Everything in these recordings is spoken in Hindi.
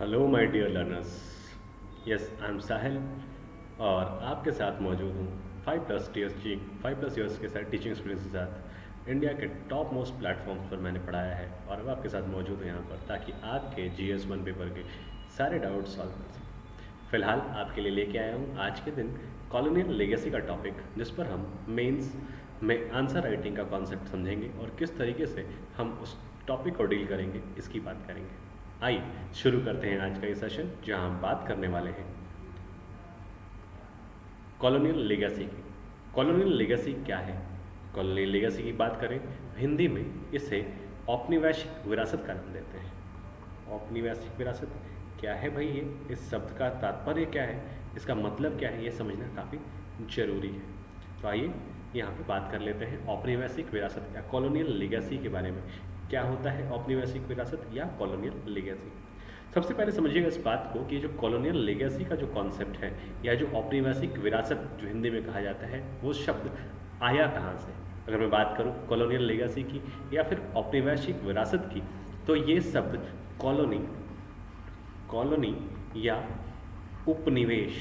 Hello my dear learners. Yes, I am Sahil और आपके साथ मौजूद हूँ 5+ ईयर्स के साथ टीचिंग एक्सपीरियंस के साथ इंडिया के टॉप मोस्ट प्लेटफॉर्म्स पर मैंने पढ़ाया है और अब आपके साथ मौजूद हूँ यहाँ पर ताकि आपके GS1 पेपर के सारे डाउट सॉल्व कर सकें। फिलहाल आपके लिए लेके आया हूँ आज के दिन कॉलोनियल लेगेसी का टॉपिक, जिस पर हम मेंस में आंसर राइटिंग का कॉन्सेप्ट समझेंगे और किस तरीके से हम उस टॉपिक को डील करेंगे इसकी बात करेंगे। आइए शुरू करते हैं आज का ये सेशन, जहां हम बात करने वाले हैं कॉलोनियल लेगेसी की। कॉलोनियल लेगेसी क्या है? कॉलोनियल लेगेसी की बात करें, हिंदी में इसे औपनिवेशिक विरासत का नाम देते हैं। औपनिवेशिक विरासत क्या है भाई? ये इस शब्द का तात्पर्य क्या है, इसका मतलब क्या है, ये समझना काफ़ी जरूरी है। तो आइए यहाँ पे बात कर लेते हैं औपनिवेशिक विरासत या कॉलोनियल लेगेसी के बारे में। क्या होता है औपनिवेशिक विरासत या कॉलोनियल लेगेसी? सबसे पहले समझिएगा इस बात को कि जो कॉलोनियल लेगेसी का जो कॉन्सेप्ट है या जो औपनिवेशिक विरासत जो हिंदी में कहा जाता है, वो शब्द आया कहाँ से। अगर मैं बात करूँ कॉलोनियल लेगेसी की या फिर औपनिवेशिक विरासत की, तो ये शब्द कॉलोनी या उपनिवेश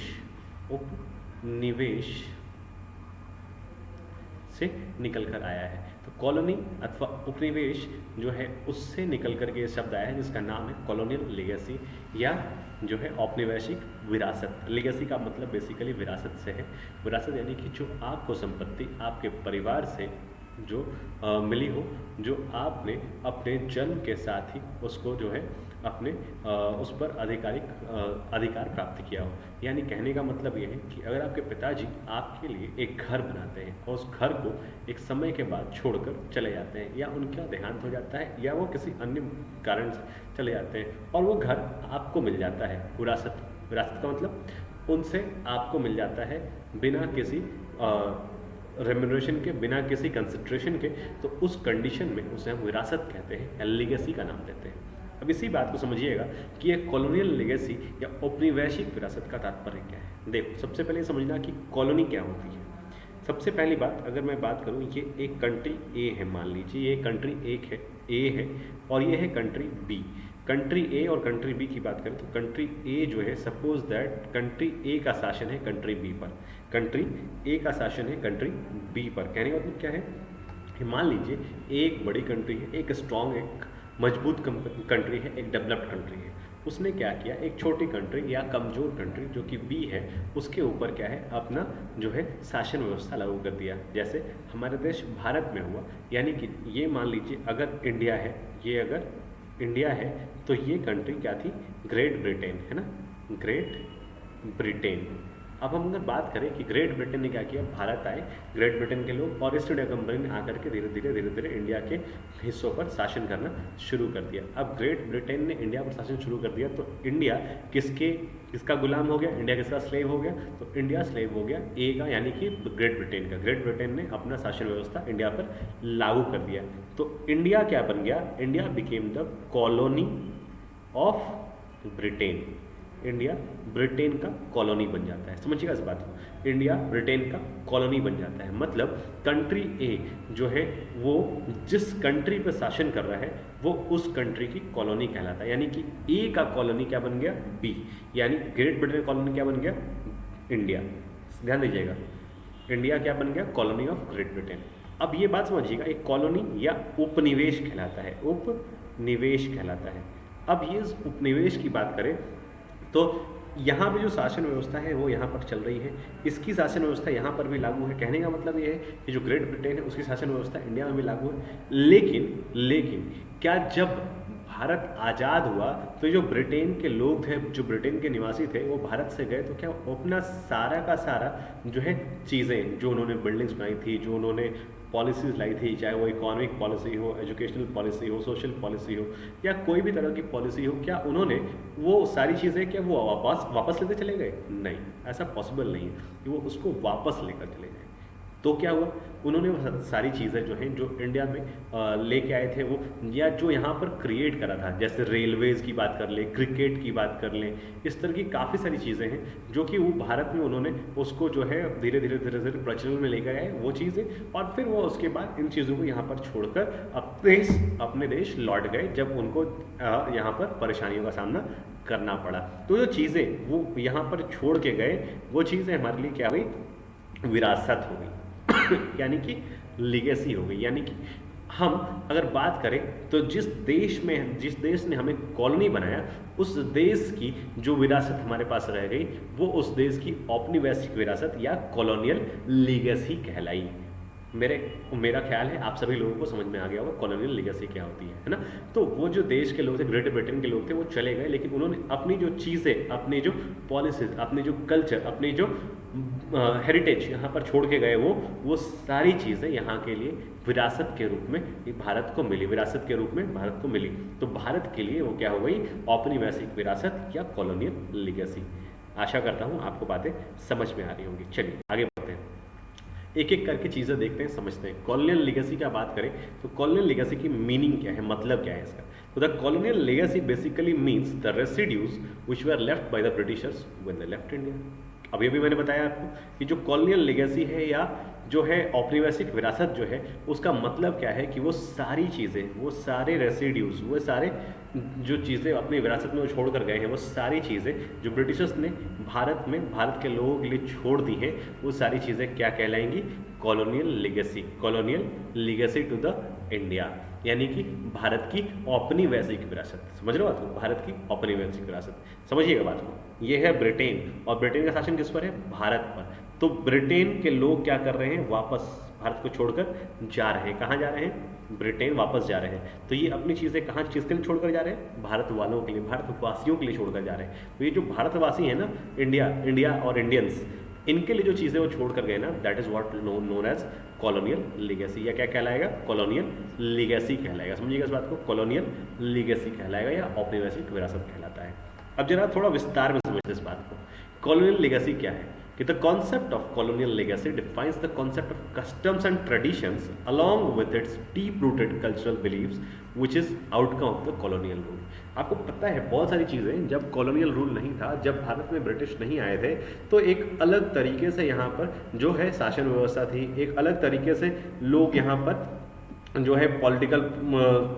से निकल कर आया है। तो कॉलोनी अथवा उपनिवेश जो है उससे निकल कर के ये शब्द आया है, जिसका नाम है कॉलोनियल लेगेसी या जो है औपनिवेशिक विरासत। लेगेसी का मतलब बेसिकली विरासत से है। विरासत यानी कि जो आपको संपत्ति आपके परिवार से जो मिली हो, जो आपने अपने जन्म के साथ ही उसको जो है अपने उस पर अधिकार प्राप्त किया हो। यानी कहने का मतलब ये है कि अगर आपके पिताजी आपके लिए एक घर बनाते हैं और उस घर को एक समय के बाद छोड़कर चले जाते हैं, या उनका देहांत हो जाता है या वो किसी अन्य कारण से चले जाते हैं और वो घर आपको मिल जाता है, विरासत का मतलब उनसे आपको मिल जाता है बिना किसी रेम्यूनरेशन के, बिना किसी कंसिडरेशन के, तो उस कंडीशन में उसे हम विरासत कहते हैं या लीगेसी का नाम देते हैं। अब इसी बात को समझिएगा कि ये कॉलोनियल लेगेसी या औपनिवेशिक विरासत का तात्पर्य क्या है। देखो, सबसे पहले समझना कि कॉलोनी क्या होती है। सबसे पहली बात, अगर मैं बात करूँ, ये एक कंट्री ए है, मान लीजिए ये कंट्री एक है, ए है, और ये है कंट्री बी। कंट्री ए और कंट्री बी की बात करें तो कंट्री ए जो है, सपोज दैट कंट्री ए का शासन है कंट्री बी पर, कंट्री ए का शासन है कंट्री बी पर। कहने का मतलब क्या है कि मान लीजिए एक बड़ी कंट्री है, एक स्ट्रॉन्ग, एक मजबूत कंट्री है, एक डेवलप्ड कंट्री है। उसने क्या किया, एक छोटी कंट्री या कमज़ोर कंट्री जो कि बी है, उसके ऊपर क्या है, अपना जो है शासन व्यवस्था लागू कर दिया। जैसे हमारे देश भारत में हुआ, यानी कि ये मान लीजिए अगर इंडिया है, ये अगर इंडिया है तो ये कंट्री क्या थी, ग्रेट ब्रिटेन है ना, ग्रेट ब्रिटेन। अब हम अगर बात करें कि ग्रेट ब्रिटेन ने क्या किया, भारत आए ग्रेट ब्रिटेन के लोग और ईस्ट इंडिया कंपनी ने आकर के धीरे धीरे इंडिया के हिस्सों पर शासन करना शुरू कर दिया। अब ग्रेट ब्रिटेन ने इंडिया पर शासन शुरू कर दिया तो इंडिया किसका गुलाम हो गया, इंडिया किसका स्लेव हो गया, तो इंडिया स्लेव हो गया ए का, यानी कि ग्रेट ब्रिटेन का। ग्रेट ब्रिटेन ने अपना शासन व्यवस्था इंडिया पर लागू कर दिया, तो इंडिया क्या बन गया, India became the colony of Britain. India Britain का कॉलोनी बन जाता है। समझिएगा इस बात को, इंडिया ब्रिटेन का कॉलोनी बन जाता है। मतलब कंट्री ए जो है वो जिस कंट्री पर शासन कर रहा है वो उस कंट्री की कॉलोनी कहलाता है। यानी कि ए का कॉलोनी क्या बन गया, बी, यानी ग्रेट ब्रिटेन का कॉलोनी क्या बन गया, इंडिया। ध्यान दीजिएगा, इंडिया क्या बन गया, कॉलोनी ऑफ ग्रेट ब्रिटेन। अब ये बात समझिएगा, एक कॉलोनी या उपनिवेश कहलाता है, उपनिवेश कहलाता है। अब ये उपनिवेश की बात करें तो यहाँ पे जो शासन व्यवस्था है वो यहाँ पर चल रही है, इसकी शासन व्यवस्था यहाँ पर भी लागू है। कहने का मतलब ये है कि जो ग्रेट ब्रिटेन है उसकी शासन व्यवस्था इंडिया में भी लागू है। लेकिन क्या जब भारत आज़ाद हुआ तो जो ब्रिटेन के लोग थे, जो ब्रिटेन के निवासी थे, वो भारत से गए तो क्या अपना सारा का सारा जो है चीज़ें, जो उन्होंने बिल्डिंग्स बनाई थी, जो उन्होंने पॉलिसीज़ लाई थी, चाहे वो इकोनॉमिक पॉलिसी हो, एजुकेशनल पॉलिसी हो, सोशल पॉलिसी हो, या कोई भी तरह की पॉलिसी हो, क्या उन्होंने वो सारी चीज़ें क्या वो वापस लेते चले गए? नहीं, ऐसा पॉसिबल नहीं है कि वो उसको वापस लेकर चले जाए। तो क्या हुआ, उन्होंने वो सारी चीज़ें जो हैं जो इंडिया में लेके आए थे वो, या जो यहाँ पर क्रिएट करा था, जैसे रेलवेज़ की बात कर लें, क्रिकेट की बात कर लें, इस तरह की काफ़ी सारी चीज़ें हैं जो कि वो भारत में उन्होंने उसको जो है धीरे धीरे धीरे धीरे प्रचलन में लेकर आए वो चीज़ें, और फिर वो उसके बाद इन चीज़ों को यहाँ पर छोड़कर अपने देश लौट गए जब उनको यहाँ पर परेशानियों का सामना करना पड़ा। तो जो चीज़ें वो यहाँ पर छोड़ के गए वो चीज़ें हमारे लिए क्या हुई, विरासत हो गई यानी कि लीगेसी हो गई। यानी कि हम अगर बात करें तो जिस देश ने हमें कॉलोनी बनाया उस देश की जो विरासत हमारे पास रह गई वो उस देश की औपनिवेशिक विरासत या कॉलोनियल लीगेसी कहलाई। मेरा ख्याल है आप सभी लोगों को समझ में आ गया होगा कॉलोनियल लीगेसी क्या होती है ना। तो वो जो देश के लोग थे, ग्रेट ब्रिटेन के लोग थे, वो चले गए, लेकिन उन्होंने अपनी जो चीज़ें, अपनी जो पॉलिसीज, अपने जो कल्चर, अपनी जो हेरिटेज यहाँ पर छोड़ के गए, वो सारी चीज़ें यहाँ के लिए विरासत के रूप में भारत को मिली, विरासत के रूप में भारत को मिली। तो भारत के लिए वो क्या हो गई, औपनिवेशिक विरासत या कॉलोनियल लीगेसी। आशा करता हूँ आपको बातें समझ में आ रही होंगी। चलिए आगे बढ़ते हैं, एक एक करके चीज़ें देखते हैं, समझते हैं। कॉलोनियल लीगेसी का बात करें तो कॉलोनियल लीगेसी की मीनिंग क्या है, मतलब क्या है इसका। तो the colonial legacy basically means the residues which were left by the Britishers when they left India. अभी अभी मैंने बताया आपको कि जो कॉलोनियल लीगेसी है या जो है औपनिवेशिक विरासत जो है, उसका मतलब क्या है कि वो सारी चीज़ें, वो सारे रेसिड्यूज, वो सारे जो चीज़ें अपनी विरासत में वो छोड़ कर गए हैं, वो सारी चीज़ें जो ब्रिटिशर्स ने भारत के लोगों के लिए छोड़ दी हैं, वो सारी चीज़ें क्या कहलाएंगी, colonial legacy. Colonial legacy to the India, यानी कि भारत की औपनिवेशिक विरासत। समझ रहे हो आपको, भारत की औपनिवेशिक विरासत। समझिएगा बात को, ये है ब्रिटेन, और ब्रिटेन का शासन किस पर है, भारत पर। तो ब्रिटेन के लोग क्या कर रहे हैं, वापस भारत को छोड़कर जा रहे हैं। कहाँ जा रहे हैं, ब्रिटेन वापस जा रहे हैं। तो ये अपनी चीज़ें कहाँ, किसके लिए छोड़कर जा रहे हैं, भारत वालों के लिए, भारतवासियों के लिए छोड़कर जा रहे हैं। तो ये जो भारतवासी हैं ना, इंडिया और इंडियंस, इनके लिए जो चीज़ें वो छोड़ कर गए ना, that is what known as colonial legacy. या क्या कहलाएगा, कॉलोनियल लीगेसी कहलाएगा। समझिएगा इस बात को, कॉलोनियल लीगेसी कहलाएगा या औपनिवेशिक विरासत कहलाता है। अब जरा थोड़ा विस्तार में समझते इस बात को। कॉलोनियल लीगेसी क्या है कि the concept of colonial legacy defines the concept of customs and traditions along with its deep rooted cultural beliefs which is outcome of the colonial rule. आपको पता है बहुत सारी चीज़ें, जब कॉलोनियल रूल नहीं था, जब भारत में ब्रिटिश नहीं आए थे, तो एक अलग तरीके से यहाँ पर जो है शासन व्यवस्था थी, एक अलग तरीके से लोग यहाँ पर जो है पॉलिटिकल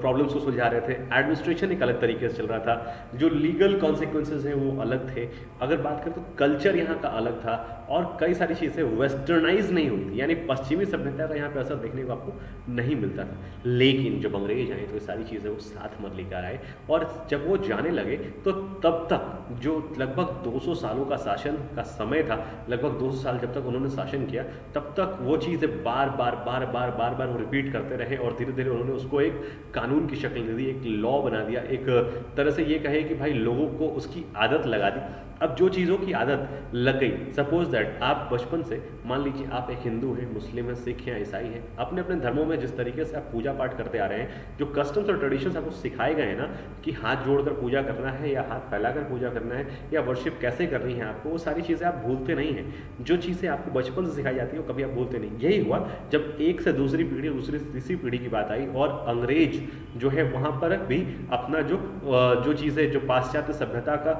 प्रॉब्लम्स को सुलझा रहे थे, एडमिनिस्ट्रेशन एक अलग तरीके से चल रहा था, जो लीगल कॉन्सिक्वेंसेस हैं वो अलग थे। अगर बात करें तो कल्चर यहाँ का अलग था, और कई सारी चीज़ें वेस्टर्नाइज नहीं हुई थी, यानी पश्चिमी सभ्यता का यहाँ पे असर देखने को आपको नहीं मिलता था। लेकिन जब अंग्रेज आए तो ये सारी चीज़ें वो साथ मत लेकर आए, और जब वो जाने लगे तो तब तक जो लगभग 200 सालों का शासन का समय था, लगभग 200 साल जब तक उन्होंने शासन किया, तब तक वो चीज़ें बार बार वो रिपीट करते रहे, और धीरे धीरे उन्होंने उसको एक कानून की शक्ल दे दी, एक लॉ बना दिया, एक तरह से ये कहे कि भाई लोगों को उसकी आदत लगा दी। अब जो चीज़ों की आदत लग गई, सपोज दैट आप बचपन से, मान लीजिए आप एक हिंदू हैं, मुस्लिम हैं, सिख हैं, ईसाई हैं, अपने अपने धर्मों में जिस तरीके से आप पूजा पाठ करते आ रहे हैं, जो कस्टम्स और ट्रेडिशंस आपको सिखाए गए हैं ना, कि हाथ जोड़कर पूजा करना है या हाथ फैलाकर पूजा करना है या वर्शिप कैसे करनी है आपको, वो सारी चीज़ें आप भूलते नहीं हैं। जो चीज़ें आपको बचपन से सिखाई जाती है वो कभी आप भूलते नहीं। यही हुआ जब एक से दूसरी पीढ़ी, दूसरी से तीसरी पीढ़ी की बात आई, और अंग्रेज जो है वहाँ पर भी अपना जो चीज़ें, जो पाश्चात्य सभ्यता का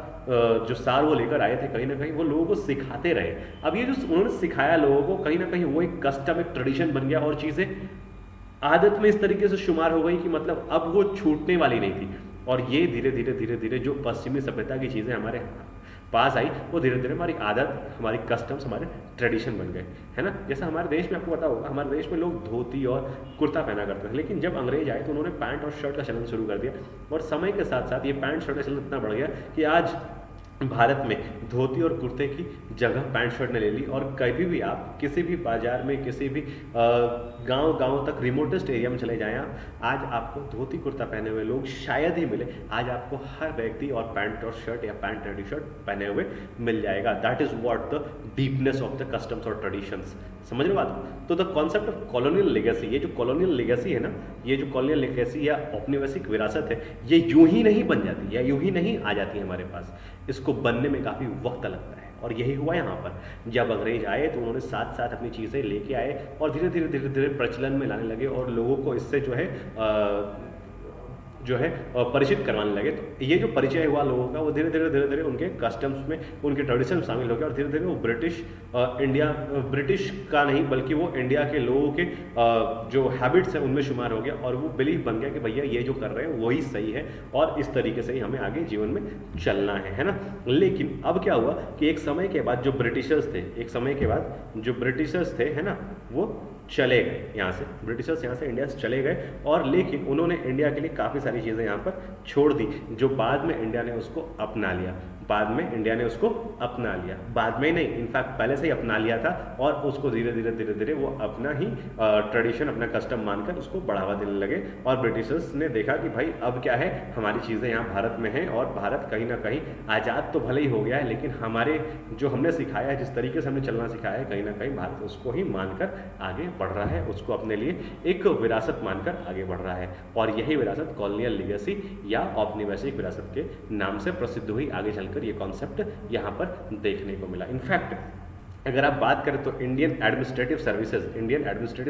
जो सार वो लेकर आए थे, कहीं ना कहीं वो लोगों को सिखाते रहे। अब ये जो उन्होंने सिखाया लोगों को, कहीं ना कहीं वो एक कस्टम, एक ट्रेडिशन बन गया, और चीज़ें आदत में इस तरीके से शुमार हो गई कि मतलब अब वो छूटने वाली नहीं थी। और ये धीरे धीरे जो पश्चिमी सभ्यता की चीज़ें हमारे पास आई, वो धीरे धीरे हमारी आदत, हमारी कस्टम्स, हमारे ट्रेडिशन बन गए, है ना। जैसा हमारे देश में आपको पता होगा, हमारे देश में लोग धोती और कुर्ता पहना करते थे, लेकिन जब अंग्रेज आए तो उन्होंने पैंट और शर्ट का चलन शुरू कर दिया, और समय के साथ साथ ये पैंट शर्ट का चलन इतना बढ़ गया कि आज भारत में धोती और कुर्ते की जगह पैंट शर्ट ने ले ली। और कभी भी आप किसी भी बाजार में, किसी भी गांव तक रिमोटेस्ट एरिया में चले जाएं आप, आज आपको धोती कुर्ता पहने हुए लोग शायद ही मिले। आज आपको हर व्यक्ति और पैंट और शर्ट या पैंट और टी शर्ट पहने हुए मिल जाएगा। That is what the deepness of the customs और ट्रेडिशंस। समझ रहे हो बात। तो the concept of colonial legacy, ये जो कॉलोनियल लेगेसी है ना, ये जो कॉलोनियल लेगेसी या औपनिवेशिक विरासत है, ये यूं ही नहीं बन जाती या यूं ही नहीं आ जाती है हमारे पास। इसको बनने में काफ़ी वक्त लगता है। और यही हुआ यहाँ पर। जब अंग्रेज आए तो उन्होंने साथ साथ अपनी चीज़ें लेके आए और धीरे धीरे धीरे धीरे प्रचलन में लाने लगे और लोगों को इससे जो है परिचित करवाने लगे। तो ये जो परिचय हुआ लोगों का वो धीरे धीरे उनके कस्टम्स में, उनके ट्रेडिशन में शामिल हो गया और धीरे धीरे वो ब्रिटिश का नहीं बल्कि वो इंडिया के लोगों के जो हैबिट्स हैं उनमें शुमार हो गया और वो बिलीफ बन गया कि भैया ये जो कर रहे हैं वही सही है और इस तरीके से ही हमें आगे जीवन में चलना है ना। लेकिन अब क्या हुआ कि एक समय के बाद जो ब्रिटिशर्स थे है ना, वो चले गए यहाँ से, ब्रिटिशर्स यहाँ से इंडिया से चले गए और लेकिन उन्होंने इंडिया के लिए काफ़ी सारी चीज़ें यहाँ पर छोड़ दी जो बाद में इंडिया ने उसको अपना लिया। बाद में नहीं, इनफैक्ट पहले से ही अपना लिया था और उसको धीरे धीरे वो अपना ही ट्रेडिशन, अपना कस्टम मानकर उसको बढ़ावा देने लगे और ब्रिटिशर्स ने देखा कि भाई अब क्या है, हमारी चीज़ें यहाँ भारत में हैं और भारत कहीं ना कहीं आज़ाद तो भले ही हो गया है लेकिन हमारे जो हमने सिखाया है, जिस तरीके से हमने चलना सिखाया है, कहीं ना कहीं भारत उसको ही मानकर आगे बढ़ रहा है, उसको अपने लिए एक विरासत मानकर आगे बढ़ रहा है और यही विरासत कॉलोनियल लीगेसी या औपनिवेशिक विरासत के नाम से प्रसिद्ध हुई। आगे चलकर ये कॉन्सेप्ट यहाँ पर देखने को मिला। इनफैक्ट अगर आप बात करें तो इंडियन एडमिनिस्ट्रेटिव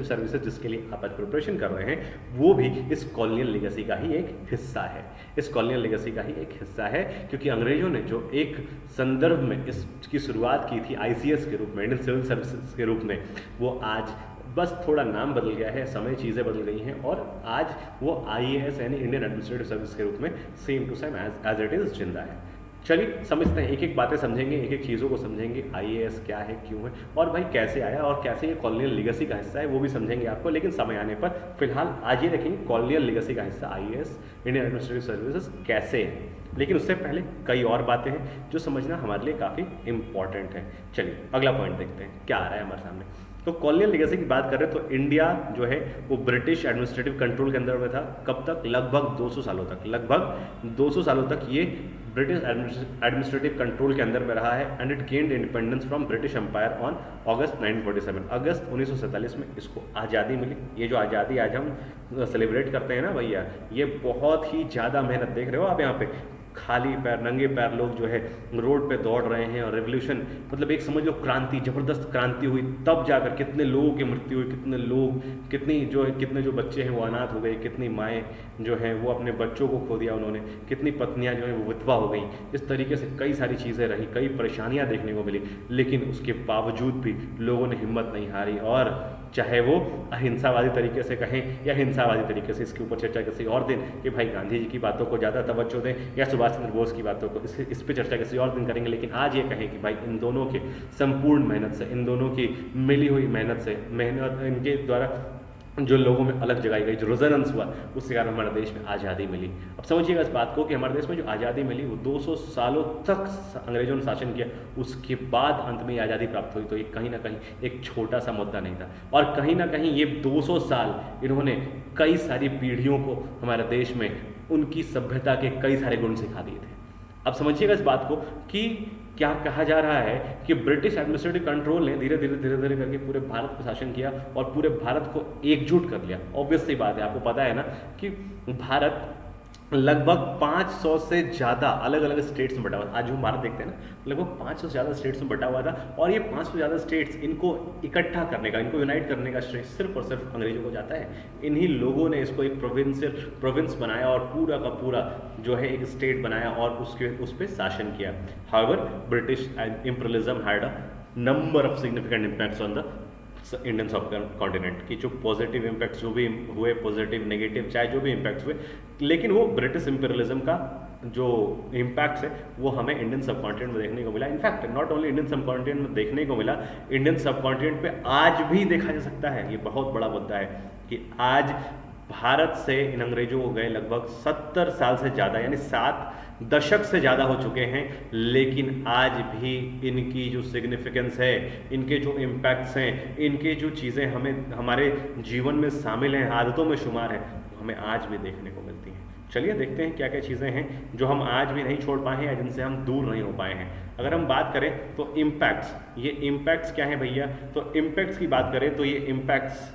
सर्विसेज जिसके लिए आप आज प्रिपरेशन कर रहे हैं वो भी इस कॉलोनियल लीगेसी का ही एक हिस्सा है क्योंकि अंग्रेजों ने जो एक संदर्भ में इसकी शुरुआत की थी ICS के रूप में, इंडियन सिविल सर्विसेज के रूप में, वो आज बस थोड़ा नाम बदल गया है, समय चीज़ें बदल गई हैं और आज वो IAS यानी इंडियन एडमिनिस्ट्रेटिव सर्विस के रूप में same to same as it is जिंदा है। चलिए समझते हैं, एक एक बातें समझेंगे, एक एक चीज़ों को समझेंगे, IAS क्या है, क्यों है और भाई कैसे आया और कैसे ये कॉलोनियल लीगेसी का हिस्सा है वो भी समझेंगे आपको, लेकिन समय आने पर फिलहाल आज ये देखेंगे कॉलोनियल लीगेसी का हिस्सा IAS इंडियन एडमिनिस्ट्रेटिव सर्विसेज कैसे है। लेकिन उससे पहले कई और बातें हैं जो समझना हमारे लिए काफ़ी इंपॉर्टेंट है। चलिए अगला पॉइंट देखते हैं क्या आ रहा है हमारे सामने। तो कॉलोनियल लीगेसी की बात करें तो इंडिया जो है वो ब्रिटिश एडमिनिस्ट्रेटिव कंट्रोल के अंदर में था। कब तक? लगभग 200 सालों तक ये ब्रिटिश एडमिनिस्ट्रेटिव कंट्रोल के अंदर में रहा है and it gained independence from British empire on August 1947। अगस्त 1947 में इसको आज़ादी मिली। ये जो आज़ादी आज हम सेलिब्रेट करते हैं ना भैया, ये बहुत ही ज़्यादा मेहनत, देख रहे हो आप यहाँ पे खाली पैर, नंगे पैर लोग जो है रोड पे दौड़ रहे हैं और रेवोल्यूशन मतलब एक समझ लो क्रांति, जबरदस्त क्रांति हुई, तब जाकर कितने लोगों की मृत्यु हुई, कितने जो बच्चे हैं वो अनाथ हो गए, कितनी माएँ जो हैं वो अपने बच्चों को खो दिया उन्होंने, कितनी पत्नियां जो हैं वो विधवा हो गई। इस तरीके से कई सारी चीज़ें रही, कई परेशानियां देखने को मिली, लेकिन उसके बावजूद भी लोगों ने हिम्मत नहीं हारी और चाहे वो अहिंसावादी तरीके से कहें या हिंसावादी तरीके से, इसके ऊपर चर्चा किसी और दिन कि भाई गांधी जी की बातों को ज़्यादा तवज्जो दें या सुभाष चंद्र बोस की बातों को, इस पर चर्चा किसी और दिन करेंगे। लेकिन आज ये कहें कि भाई इन दोनों के संपूर्ण मेहनत से, इन दोनों की मिली हुई मेहनत इनके द्वारा जो लोगों में अलग जगाई गई, जो रेजोनेंस हुआ, उसके कारण हमारे देश में आज़ादी मिली। अब समझिएगा इस बात को कि हमारे देश में जो आज़ादी मिली वो 200 सालों तक अंग्रेजों ने शासन किया, उसके बाद अंत में आज़ादी प्राप्त हुई। तो ये कहीं ना कहीं एक छोटा सा मुद्दा नहीं था और कहीं ना कहीं ये 200 साल इन्होंने कई सारी पीढ़ियों को हमारे देश में उनकी सभ्यता के कई सारे गुण सिखा दिए थे। अब समझिएगा इस बात को कि क्या कहा जा रहा है कि ब्रिटिश एडमिनिस्ट्रेटिव कंट्रोल ने धीरे धीरे करके पूरे भारत पर शासन किया और पूरे भारत को एकजुट कर लिया। ऑब्वियस सी बात है, आपको पता है ना कि भारत लगभग 500 से ज़्यादा अलग अलग स्टेट्स में बटा हुआ था। आज हम भारत देखते हैं ना, लगभग 500 से ज़्यादा स्टेट्स में बटा हुआ था और ये 500 से ज़्यादा स्टेट्स, इनको इकट्ठा करने का, इनको यूनाइट करने का श्रेय सिर्फ और सिर्फ अंग्रेजों को जाता है। इन्हीं लोगों ने इसको एक प्रोविंस बनाया और पूरा का पूरा जो है एक स्टेट बनाया और उस पर शासन किया। However British imperialism had a number of significant impacts on the Indian सब कॉन्टिनेंट की। जो पॉजिटिव इम्पैक्ट्स जो भी हुए, पॉजिटिव नेगेटिव चाहे जो भी इम्पैक्ट्स हुए, लेकिन वो ब्रिटिश इंपीरियलिज्म का जो इम्पैक्ट्स है वो हमें इंडियन सब कॉन्टिनेंट में देखने को मिला। इनफैक्ट नॉट ओनली इंडियन सब कॉन्टिनेंट में देखने को मिला, इंडियन सब कॉन्टिनेंट पे आज भी देखा जा सकता है। ये बहुत बड़ा मुद्दा है कि आज भारत से इन अंग्रेजों को गए लगभग 70 साल से ज़्यादा, यानी 7 दशक से ज़्यादा हो चुके हैं, लेकिन आज भी इनकी जो सिग्निफिकेंस है, इनके जो इम्पैक्ट्स हैं, इनके जो चीज़ें हमें हमारे जीवन में शामिल हैं, आदतों में शुमार है, हमें आज भी देखने को मिलती हैं। चलिए देखते हैं क्या क्या चीज़ें हैं जो हम आज भी नहीं छोड़ पाए हैं या जिनसे हम दूर नहीं हो पाए हैं। अगर हम बात करें तो इम्पैक्ट्स, ये इम्पैक्ट्स क्या है भैया? तो इम्पैक्ट्स की बात करें तो ये इम्पैक्ट्स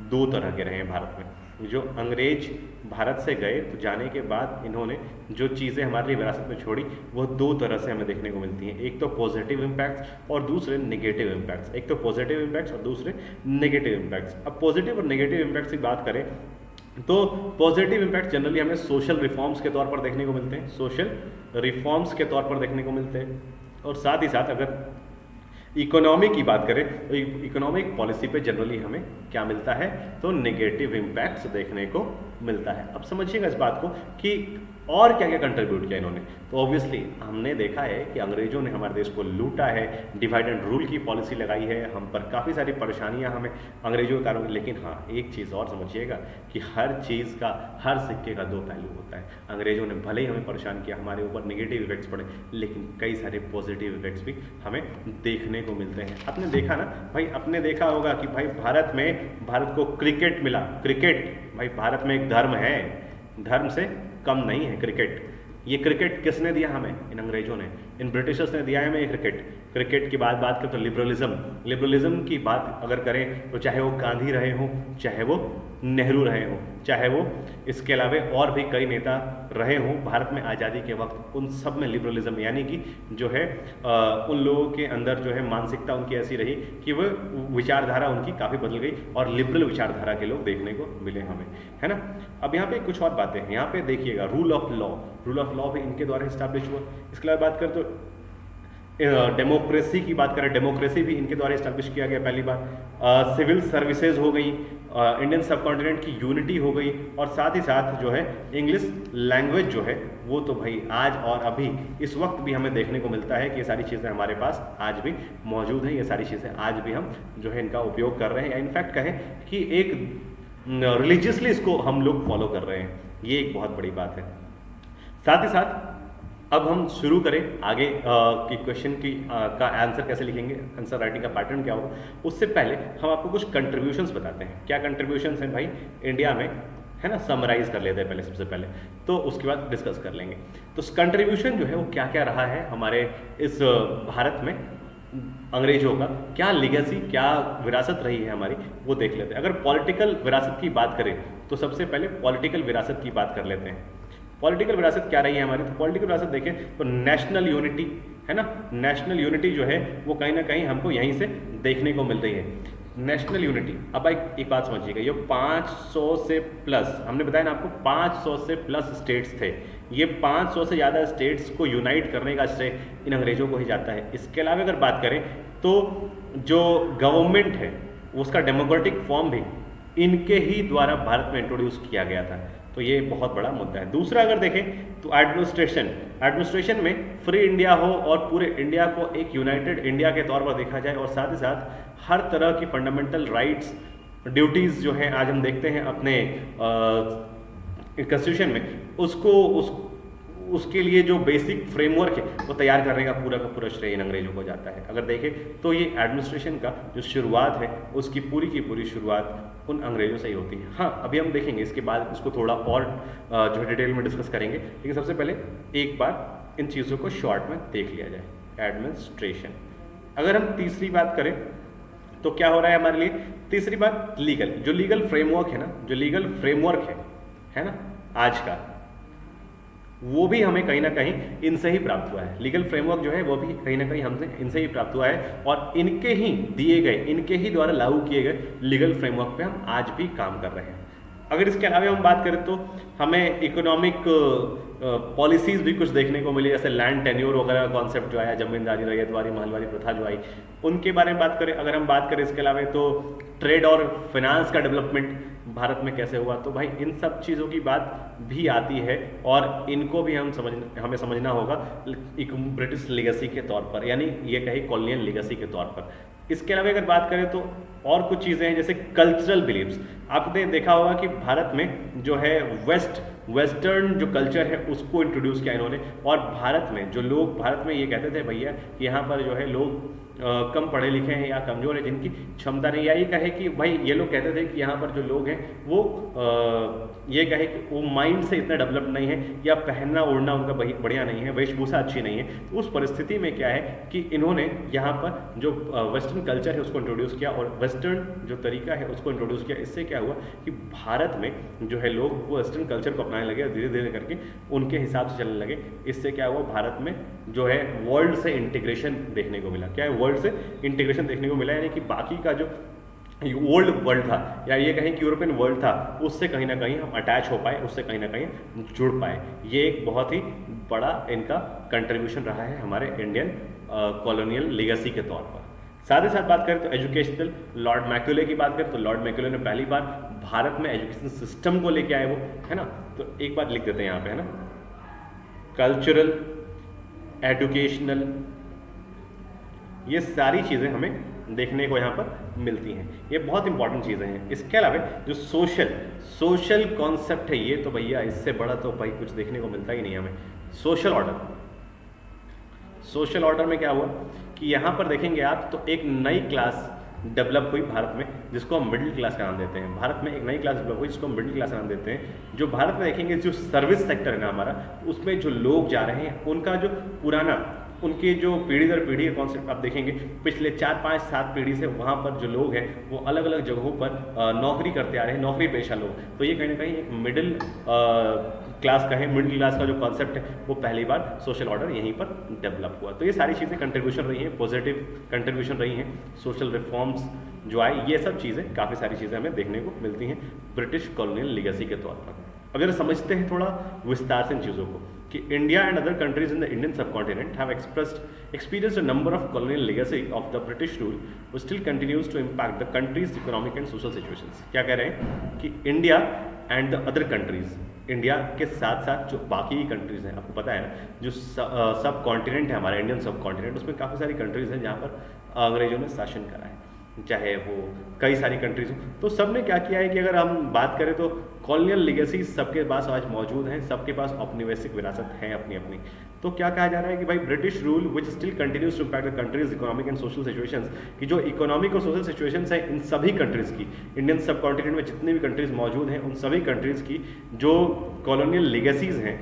2 तरह के रहे हैं भारत में। जो अंग्रेज भारत से गए तो जाने के बाद इन्होंने जो चीज़ें हमारे लिए विरासत में छोड़ी वो दो तरह से हमें देखने को मिलती हैं। एक तो पॉजिटिव इम्पैक्ट्स और दूसरे नेगेटिव इम्पैक्ट्स। एक तो पॉजिटिव इम्पैक्ट्स और दूसरे नेगेटिव इम्पैक्ट्स। अब पॉजिटिव और नेगेटिव इम्पैक्ट्स की बात करें तो पॉजिटिव इम्पैक्ट जनरली हमें सोशल रिफॉर्म्स के तौर पर देखने को मिलते हैं, सोशल रिफॉर्म्स के तौर पर देखने को मिलते हैं। और साथ ही साथ अगर इकोनॉमी की बात करें तो इकोनॉमिक पॉलिसी पे जनरली हमें क्या मिलता है, तो नेगेटिव इम्पैक्ट्स देखने को मिलता है। अब समझिएगा इस बात को कि और क्या क्या कंट्रीब्यूट किया इन्होंने। तो ऑब्वियसली हमने देखा है कि अंग्रेजों ने हमारे देश को लूटा है, डिवाइड एंड रूल की पॉलिसी लगाई है, हम पर काफ़ी सारी परेशानियां हमें अंग्रेजों के कारण। लेकिन हाँ, एक चीज़ और समझिएगा कि हर चीज़ का, हर सिक्के का दो पहलू होता है। अंग्रेजों ने भले ही हमें परेशान किया, हमारे ऊपर नेगेटिव इफेक्ट्स पड़े, लेकिन कई सारे पॉजिटिव इफेक्ट्स भी हमें देखने को मिलते हैं। आपने देखा ना भाई, आपने देखा होगा कि भाई भारत को क्रिकेट मिला। क्रिकेट भाई भारत में एक धर्म है, धर्म से कम नहीं है क्रिकेट। ये क्रिकेट किसने दिया हमें? इन अंग्रेजों ने, इन ब्रिटिशर्स ने दिया है हमें ये क्रिकेट। क्रिकेट की बात करें तो लिबरलिज्म की बात अगर करें तो चाहे वो गांधी रहे हों, चाहे वो नेहरू रहे हों, चाहे वो इसके अलावा और भी कई नेता रहे हों भारत में आज़ादी के वक्त, उन सब में लिबरलिज्म यानी कि जो है उन लोगों के अंदर जो है मानसिकता उनकी ऐसी रही कि वो विचारधारा उनकी काफ़ी बदल गई और लिबरल विचारधारा के लोग देखने को मिले हमें, है ना। अब यहाँ पे कुछ और बातें हैं, यहाँ पे देखिएगा रूल ऑफ लॉ भी इनके द्वारा इस्टेब्लिश हुआ। इसके अलावा बात करें तो डेमोक्रेसी की बात करें, डेमोक्रेसी भी इनके द्वारा इस्टेब्लिश किया गया पहली बार। सिविल सर्विसेज हो गई, इंडियन सब कॉन्टिनेंट की यूनिटी हो गई, और साथ ही साथ जो है इंग्लिश लैंग्वेज जो है वो तो भाई आज और अभी इस वक्त भी हमें देखने को मिलता है कि ये सारी चीज़ें हमारे पास आज भी मौजूद हैं। ये सारी चीज़ें आज भी हम जो है इनका उपयोग कर रहे हैं, या इनफैक्ट कहें कि एक रिलीजियसली इसको हम लोग फॉलो कर रहे हैं। ये एक बहुत बड़ी बात है। साथ ही साथ अब हम शुरू करें आगे की क्वेश्चन की का आंसर कैसे लिखेंगे, आंसर राइटिंग का पैटर्न क्या होगा, उससे पहले हम आपको कुछ कंट्रीब्यूशंस बताते हैं। क्या कंट्रीब्यूशंस हैं भाई इंडिया में, है ना, समराइज कर लेते हैं पहले, सबसे पहले, तो उसके बाद डिस्कस कर लेंगे। तो कंट्रीब्यूशन जो है वो क्या क्या रहा है हमारे इस भारत में अंग्रेजों का, क्या लीगेसी, क्या विरासत रही है हमारी, वो देख लेते हैं। अगर पॉलिटिकल विरासत की बात करें तो सबसे पहले पॉलिटिकल विरासत की बात कर लेते हैं। पॉलिटिकल विरासत क्या रही है हमारी, तो पॉलिटिकल विरासत देखें तो नेशनल यूनिटी, है ना, नेशनल यूनिटी जो है वो कहीं ना कहीं हमको यहीं से देखने को मिल रही है। नेशनल यूनिटी, अब एक बात समझिएगा, ये 500 से प्लस, हमने बताया ना आपको 500 से प्लस स्टेट्स थे, ये 500 से ज़्यादा स्टेट्स को यूनाइट करने का श्रेय इन अंग्रेजों को ही जाता है। इसके अलावा अगर बात करें तो जो गवर्नमेंट है उसका डेमोक्रेटिक फॉर्म भी इनके ही द्वारा भारत में इंट्रोड्यूस किया गया था, तो ये बहुत बड़ा मुद्दा है। दूसरा अगर देखें तो एडमिनिस्ट्रेशन में फ्री इंडिया हो और पूरे इंडिया को एक यूनाइटेड इंडिया के तौर पर देखा जाए, और साथ ही साथ हर तरह की फंडामेंटल राइट्स, ड्यूटीज़ जो हैं आज हम देखते हैं अपने कॉन्स्टिट्यूशन में, उसके लिए जो बेसिक फ्रेमवर्क है वो तैयार करने का पूरा श्रेय इन अंग्रेजों को जाता है। अगर देखें तो ये एडमिनिस्ट्रेशन का जो शुरुआत है उसकी पूरी की पूरी शुरुआत उन अंग्रेजों से ही होती है। हाँ, अभी हम देखेंगे इसके बाद इसको थोड़ा और जो डिटेल में डिस्कस करेंगे, लेकिन सबसे पहले एक बार इन चीज़ों को शॉर्ट में देख लिया जाए। एडमिनिस्ट्रेशन, अगर हम तीसरी बात करें तो क्या हो रहा है हमारे लिए, तीसरी बात लीगल, जो लीगल फ्रेमवर्क है ना, जो लीगल फ्रेमवर्क है ना आज का, वो भी हमें कहीं ना कहीं इनसे ही प्राप्त हुआ है। लीगल फ्रेमवर्क जो है वो भी कहीं ना कहीं हमसे इनसे ही प्राप्त हुआ है, और इनके ही दिए गए, इनके ही द्वारा लागू किए गए लीगल फ्रेमवर्क पे हम आज भी काम कर रहे हैं। अगर इसके अलावा हम बात करें तो हमें इकोनॉमिक पॉलिसीज़ भी कुछ देखने को मिली, जैसे लैंड टेन्योर वगैरह का कॉन्सेप्ट जो आया, जमींदारी, रैयतवारी, महलवारी प्रथा जो आई, उनके बारे में बात करें। अगर हम बात करें इसके अलावा तो ट्रेड और फाइनेंस का डेवलपमेंट भारत में कैसे हुआ, तो भाई इन सब चीज़ों की बात भी आती है, और इनको भी हमें समझना होगा एक ब्रिटिश लीगेसी के तौर पर, यानी ये कहे कॉलोनियल लीगेसी के तौर पर। इसके अलावा अगर बात करें तो और कुछ चीज़ें हैं, जैसे कल्चरल बिलीव्स। आपने देखा होगा कि भारत में जो है वेस्टर्न जो कल्चर है उसको इंट्रोड्यूस किया इन्होंने। और भारत में जो लोग, भारत में ये कहते थे भैया कि यहाँ पर जो है लोग कम पढ़े लिखे हैं या कमज़ोर है, जिनकी क्षमता नहीं, या ये कहे कि भाई ये लोग कहते थे कि यहाँ पर जो लोग हैं वो ये कहे कि वो माइंड से इतना डेवलप नहीं है, या पहनना ओढ़ना उनका बढ़िया नहीं है, वेशभूषा अच्छी नहीं है। तो उस परिस्थिति में क्या है कि इन्होंने यहाँ पर जो वेस्टर्न कल्चर है उसको इंट्रोड्यूस किया और वेस्टर्न जो तरीका है उसको इंट्रोड्यूस किया। इससे क्या हुआ कि भारत में जो है लोग वो वेस्टर्न कल्चर को अपनाने लगे, धीरे धीरे करके उनके हिसाब से चलने लगे। इससे क्या हुआ, भारत में जो है वर्ल्ड से इंटीग्रेशन देखने को मिला। क्या है, वर्ल्ड से इंटीग्रेशन देखने को मिला, यानी कि बाकी का जो ओल्ड वर्ल्ड था या ये कहें कि यूरोपियन वर्ल्ड था उससे कहीं ना कहीं हम अटैच हो पाए, उससे कहीं ना कहीं जुड़ पाए। ये एक बहुत ही बड़ा इनका कंट्रीब्यूशन रहा है हमारे इंडियन कॉलोनियल लीगेसी के तौर पर। साथ ही साथ बात करें तो एजुकेशनल, लॉर्ड मैक्यूले की बात करें तो लॉर्ड मैक्यूले ने पहली बार भारत में एजुकेशन सिस्टम को लेके आए वो, है ना। तो एक बात लिख देते हैं यहाँ पे, है ना, कल्चरल, एजुकेशनल, ये सारी चीज़ें हमें देखने को यहाँ पर मिलती हैं। ये बहुत इंपॉर्टेंट चीज़ें हैं। इसके अलावा जो सोशल कॉन्सेप्ट है, ये तो भैया इससे बड़ा तो भाई कुछ देखने को मिलता ही नहीं हमें। सोशल ऑर्डर में क्या हुआ कि यहाँ पर देखेंगे आप तो एक नई क्लास डेवलप हुई भारत में जिसको हम मिडिल क्लास का नाम देते हैं। भारत में एक नई क्लास डेवलप हुई जिसको हम मिडिल क्लास का नाम देते हैं। जो भारत में देखेंगे जो सर्विस सेक्टर है ना हमारा, उसमें जो लोग जा रहे हैं उनका जो पुराना, उनके जो पीढ़ी दर पीढ़ी का कॉन्सेप्ट आप देखेंगे पिछले 4, 5, 7 पीढ़ी से वहाँ पर जो लोग हैं वो अलग अलग जगहों पर नौकरी करते आ रहे हैं, नौकरी पेशा लोग। तो ये कहीं ना कहीं एक मिडिल क्लास का है, मिडिल क्लास का जो कॉन्सेप्ट है वो पहली बार सोशल ऑर्डर यहीं पर डेवलप हुआ। तो ये सारी चीज़ें कंट्रीब्यूशन रही हैं, पॉजिटिव कंट्रीब्यूशन रही हैं। सोशल रिफॉर्म्स जो आए, ये सब चीज़ें, काफ़ी सारी चीज़ें हमें देखने को मिलती हैं ब्रिटिश कॉलोनियल लीगेसी के तौर पर। अगर समझते हैं थोड़ा विस्तार से इन चीज़ों को कि India and other countries in the Indian subcontinent have experienced a number of colonial legacy of the British rule which still continues to impact the country's economic and social situations। क्या कह रहे हैं कि India and the other countries, India के साथ साथ जो बाकी कंट्रीज हैं, आपको पता है ना जो सब कॉन्टिनेंट है हमारा इंडियन सब कॉन्टिनेंट, उसमें काफ़ी सारी कंट्रीज हैं जहाँ पर अंग्रेजों ने शासन करा है, चाहे वो कई सारी कंट्रीज हो। तो सब ने क्या किया है कि अगर हम बात करें तो कॉलोनियल लीगेसी सबके पास आज मौजूद हैं, सबके पास औपनिवेशिक विरासत है अपनी अपनी। तो क्या कहा जा रहा है कि भाई British rule which still continues to impact the countries economic and social situations, कि जो इकोनॉमिक और सोशल सिचुएशंस हैं इन सभी कंट्रीज की, इंडियन सब कॉन्टिनेंट में जितनी भी कंट्रीज मौजूद हैं उन सभी कंट्रीज की जो कॉलोनियल लीगेसीज हैं,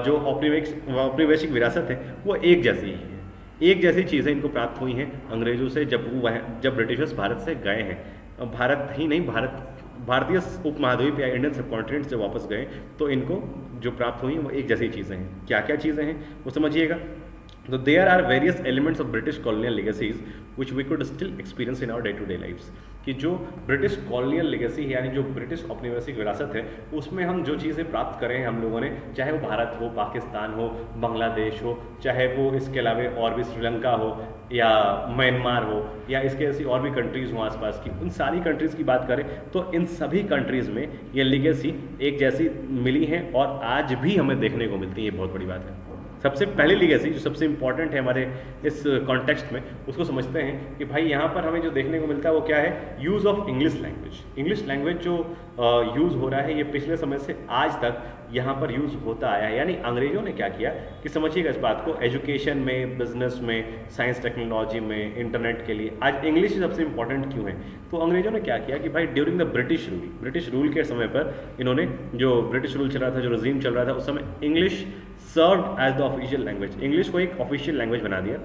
जो औपनिवेशिक विरासत है, वो एक जैसी ही है। एक जैसी चीज़ें इनको प्राप्त हुई हैं अंग्रेजों से जब ब्रिटिशर्स भारत से गए हैं। भारत ही नहीं, भारतीय उपमहाद्वीप या इंडियन सब कॉन्टिनेंट से वापस गए तो इनको जो प्राप्त हुई हैं वो एक जैसी चीज़ें हैं। क्या क्या चीज़ें हैं वो समझिएगा। तो there are various elements of British colonial legacies which we could still experience in our day to day lifes, कि जो ब्रिटिश कॉलोनियल लेगेसी है यानी जो ब्रिटिश औपनिवेशिक विरासत है उसमें हम जो चीज़ें प्राप्त करें हैं हम लोगों ने, चाहे वो भारत हो, पाकिस्तान हो, बांग्लादेश हो, चाहे वो इसके अलावा और भी श्रीलंका हो या म्यांमार हो या इसके ऐसी और भी कंट्रीज़ हों आसपास की, उन सारी कंट्रीज़ की बात करें तो इन सभी कंट्रीज़ में ये लेगेसी एक जैसी मिली हैं और आज भी हमें देखने को मिलती है। ये बहुत बड़ी बात है। सबसे पहली लीगेसी जो सबसे इंपॉर्टेंट है हमारे इस कॉन्टेक्स्ट में, उसको समझते हैं कि भाई यहाँ पर हमें जो देखने को मिलता है वो क्या है, use of English language. English language जो यूज़ हो रहा है ये पिछले समय से आज तक यहाँ पर यूज़ होता आया है। यानी अंग्रेजों ने क्या किया कि समझिएगा इस बात को, एजुकेशन में, बिजनेस में, साइंस टेक्नोलॉजी में, इंटरनेट के लिए आज इंग्लिश सबसे इंपॉर्टेंट क्यों है। तो अंग्रेजों ने क्या किया कि भाई ड्यूरिंग द ब्रिटिश रूल के समय पर इन्होंने, जो ब्रिटिश रूल चल रहा था, जो रजीम चल रहा था उस समय, English served as the official language. English को एक ऑफिशियल लैंग्वेज बना दिया,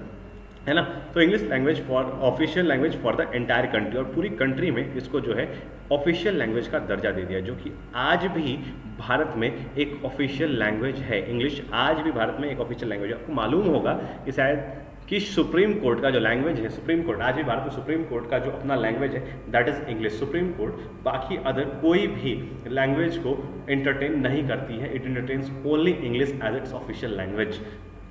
है ना। तो English language for official language for the entire country, और पूरी कंट्री में इसको जो है ऑफिशियल लैंग्वेज का दर्जा दे दिया, जो कि आज भी भारत में एक ऑफिशियल लैंग्वेज है। इंग्लिश आज भी भारत में एक ऑफिशियल लैंग्वेज है। आपको मालूम होगा कि शायद कि सुप्रीम कोर्ट का जो लैंग्वेज है, सुप्रीम कोर्ट आज भी भारत में सुप्रीम कोर्ट का जो अपना लैंग्वेज है that is English. Supreme court बाकी अदर कोई भी लैंग्वेज को एंटरटेन नहीं करती है, it entertains only English as its official language.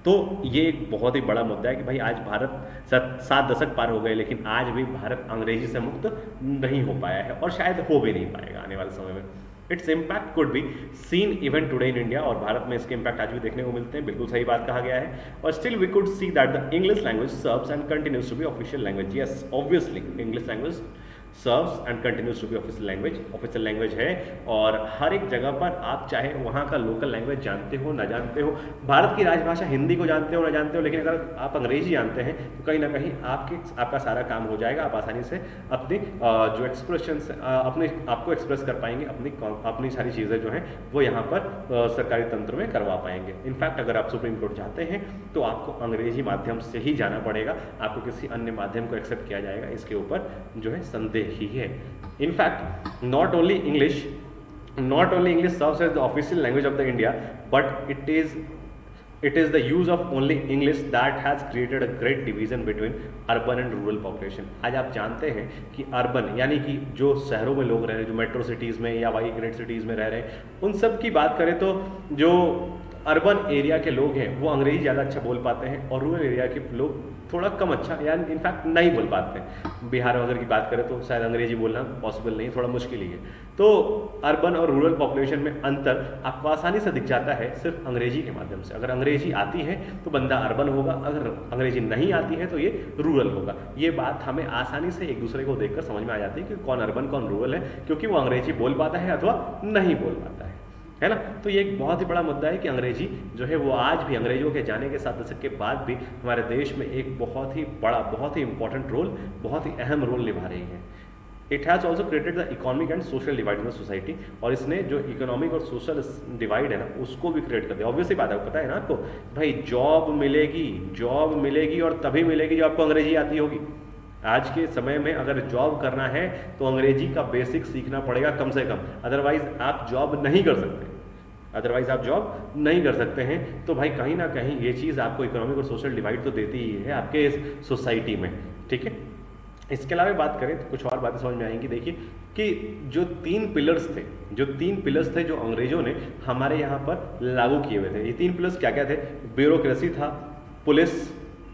तो ये एक बहुत ही बड़ा मुद्दा है कि भाई आज भारत 7 दशक पार हो गए लेकिन आज भी भारत अंग्रेजी से मुक्त नहीं हो पाया है और शायद हो भी नहीं पाएगा आने वाले समय में। Its impact could be seen even today in India, और भारत में इसके इम्पैक्ट आज भी देखने को मिलते हैं। बिल्कुल सही बात कहा गया है। और still we could see that the English language serves and continues to be official language. Yes, obviously English language serves and continues to be official language. Official language है और हर एक जगह पर आप चाहे वहाँ का लोकल लैंग्वेज जानते हो ना जानते हो, भारत की राजभाषा हिंदी को जानते हो ना जानते हो, लेकिन अगर आप अंग्रेजी जानते हैं तो कहीं ना कहीं आपका सारा काम हो जाएगा। आप आसानी से अपनी जो एक्सप्रेशन अपने आपको एक्सप्रेस कर पाएंगे, अपनी सारी चीज़ें जो हैं वो यहाँ पर सरकारी तंत्र में करवा पाएंगे। इनफैक्ट अगर आप सुप्रीम कोर्ट जाते हैं तो आपको अंग्रेजी माध्यम से ही जाना पड़ेगा, आपको किसी अन्य माध्यम को एक्सेप्ट किया जाएगा, इसके ऊपर जो है संदेह ही है। In fact not only English serves as the official language of the India, but it is the use of only English that has created a great division between urban and rural population। आज आप जानते हैं कि अर्बन यानी कि जो शहरों में लोग रह रहे हैं, जो मेट्रो सिटीज़ में या वाई ग्रेट सिटीज़ में रह रहे हैं, उन सब की बात करें तो जो अर्बन एरिया के लोग हैं वो अंग्रेजी ज़्यादा अच्छा बोल पाते हैं और रूरल एरिया के लोग थोड़ा कम अच्छा या इनफैक्ट नहीं बोल पाते हैं। बिहार वगैरह की बात करें तो शायद अंग्रेजी बोलना पॉसिबल नहीं, थोड़ा मुश्किल ही है। तो अर्बन और रूरल पॉपुलेशन में अंतर आपको आसानी से दिख जाता है सिर्फ अंग्रेजी के माध्यम से। अगर अंग्रेजी आती है तो बंदा अर्बन होगा, अगर अंग्रेजी नहीं आती है तो ये रूरल होगा। ये बात हमें आसानी से एक दूसरे को देखकर समझ में आ जाती है कि कौन अर्बन कौन रूरल है, क्योंकि वो अंग्रेजी बोल पाता है अथवा नहीं बोल पाता है ना। तो ये एक बहुत ही बड़ा मुद्दा है कि अंग्रेजी जो है वो आज भी अंग्रेजों के जाने के 7 दशक के बाद भी हमारे देश में एक बहुत ही बड़ा, बहुत ही इंपॉर्टेंट रोल, बहुत ही अहम रोल निभा रही है। It has also created the economic and social divide in the society, और इसने जो इकोनॉमिक और सोशल डिवाइड है ना उसको भी क्रिएट कर दिया। ऑब्वियसली बात है, पता है ना आपको भाई, जॉब मिलेगी और तभी मिलेगी जब आपको अंग्रेजी आती होगी। आज के समय में अगर जॉब करना है तो अंग्रेजी का बेसिक सीखना पड़ेगा कम से कम, अदरवाइज आप जॉब नहीं कर सकते हैं। तो भाई कहीं ना कहीं ये चीज़ आपको इकोनॉमिक और सोशल डिवाइड तो देती ही है आपके इस सोसाइटी में, ठीक है। इसके अलावा बात करें तो कुछ और बातें समझ में आएंगी। देखिए कि जो तीन पिलर्स थे जो अंग्रेजों ने हमारे यहाँ पर लागू किए हुए थे, ये 3 पिलर्स क्या क्या थे? ब्यूरोक्रेसी था, पुलिस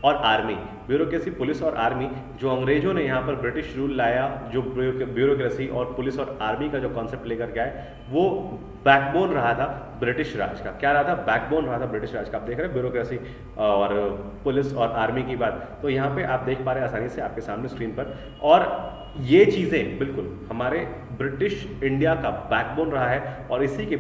और आर्मी। ब्यूरोक्रेसी, पुलिस और आर्मी जो अंग्रेजों ने यहाँ पर ब्रिटिश रूल लाया, जो ब्यूरोक्रेसी और पुलिस और आर्मी का जो कॉन्सेप्ट लेकर के आए वो बैकबोन रहा था ब्रिटिश राज का। क्या रहा था? बैकबोन रहा था ब्रिटिश राज का। आप देख रहे हैं ब्यूरोक्रेसी और पुलिस और आर्मी की बात, तो यहाँ पे आप देख पा रहे हैं आसानी से आपके सामने स्क्रीन पर। और ये चीज़ें बिल्कुल हमारे ब्रिटिश इंडिया का बैकबोन रहा है और इसी के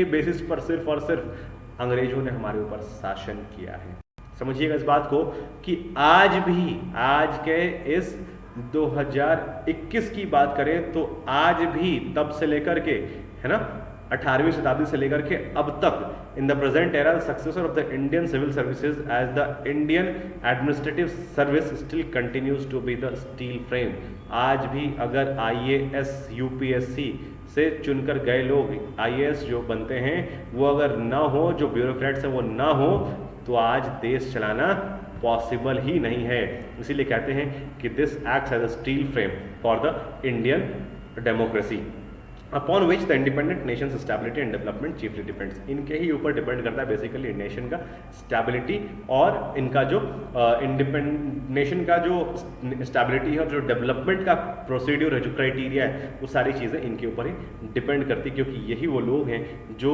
बेसिस पर सिर्फ और सिर्फ अंग्रेजों ने हमारे ऊपर शासन किया है। समझिएगा इस बात को कि आज के इस 2021 की बात करें तो आज भी तब से लेकर के, है ना, 18वीं शताब्दी से लेकर के अब तक in the present era the successor of the Indian civil services as the Indian administrative service still continues to be the steel frame. आज भी अगर IAS UPSC से चुनकर गए लोग IAS जो बनते हैं वो अगर ना हो, जो ब्यूरोक्रेट्स हैं वो ना हो, तो आज देश चलाना पॉसिबल ही नहीं है। इसीलिए कहते हैं कि this acts as a steel frame for the Indian democracy upon which the independent nation stability and development chiefly depends. इनके ही ऊपर डिपेंड करता है बेसिकली नेशन का स्टेबिलिटी और इनका जो नेशन का जो स्टेबिलिटी है और जो डेवलपमेंट का प्रोसीड्यूर है, जो क्राइटेरिया है, वो सारी चीज़ें इनके ऊपर ही डिपेंड करती, क्योंकि यही वो लोग हैं जो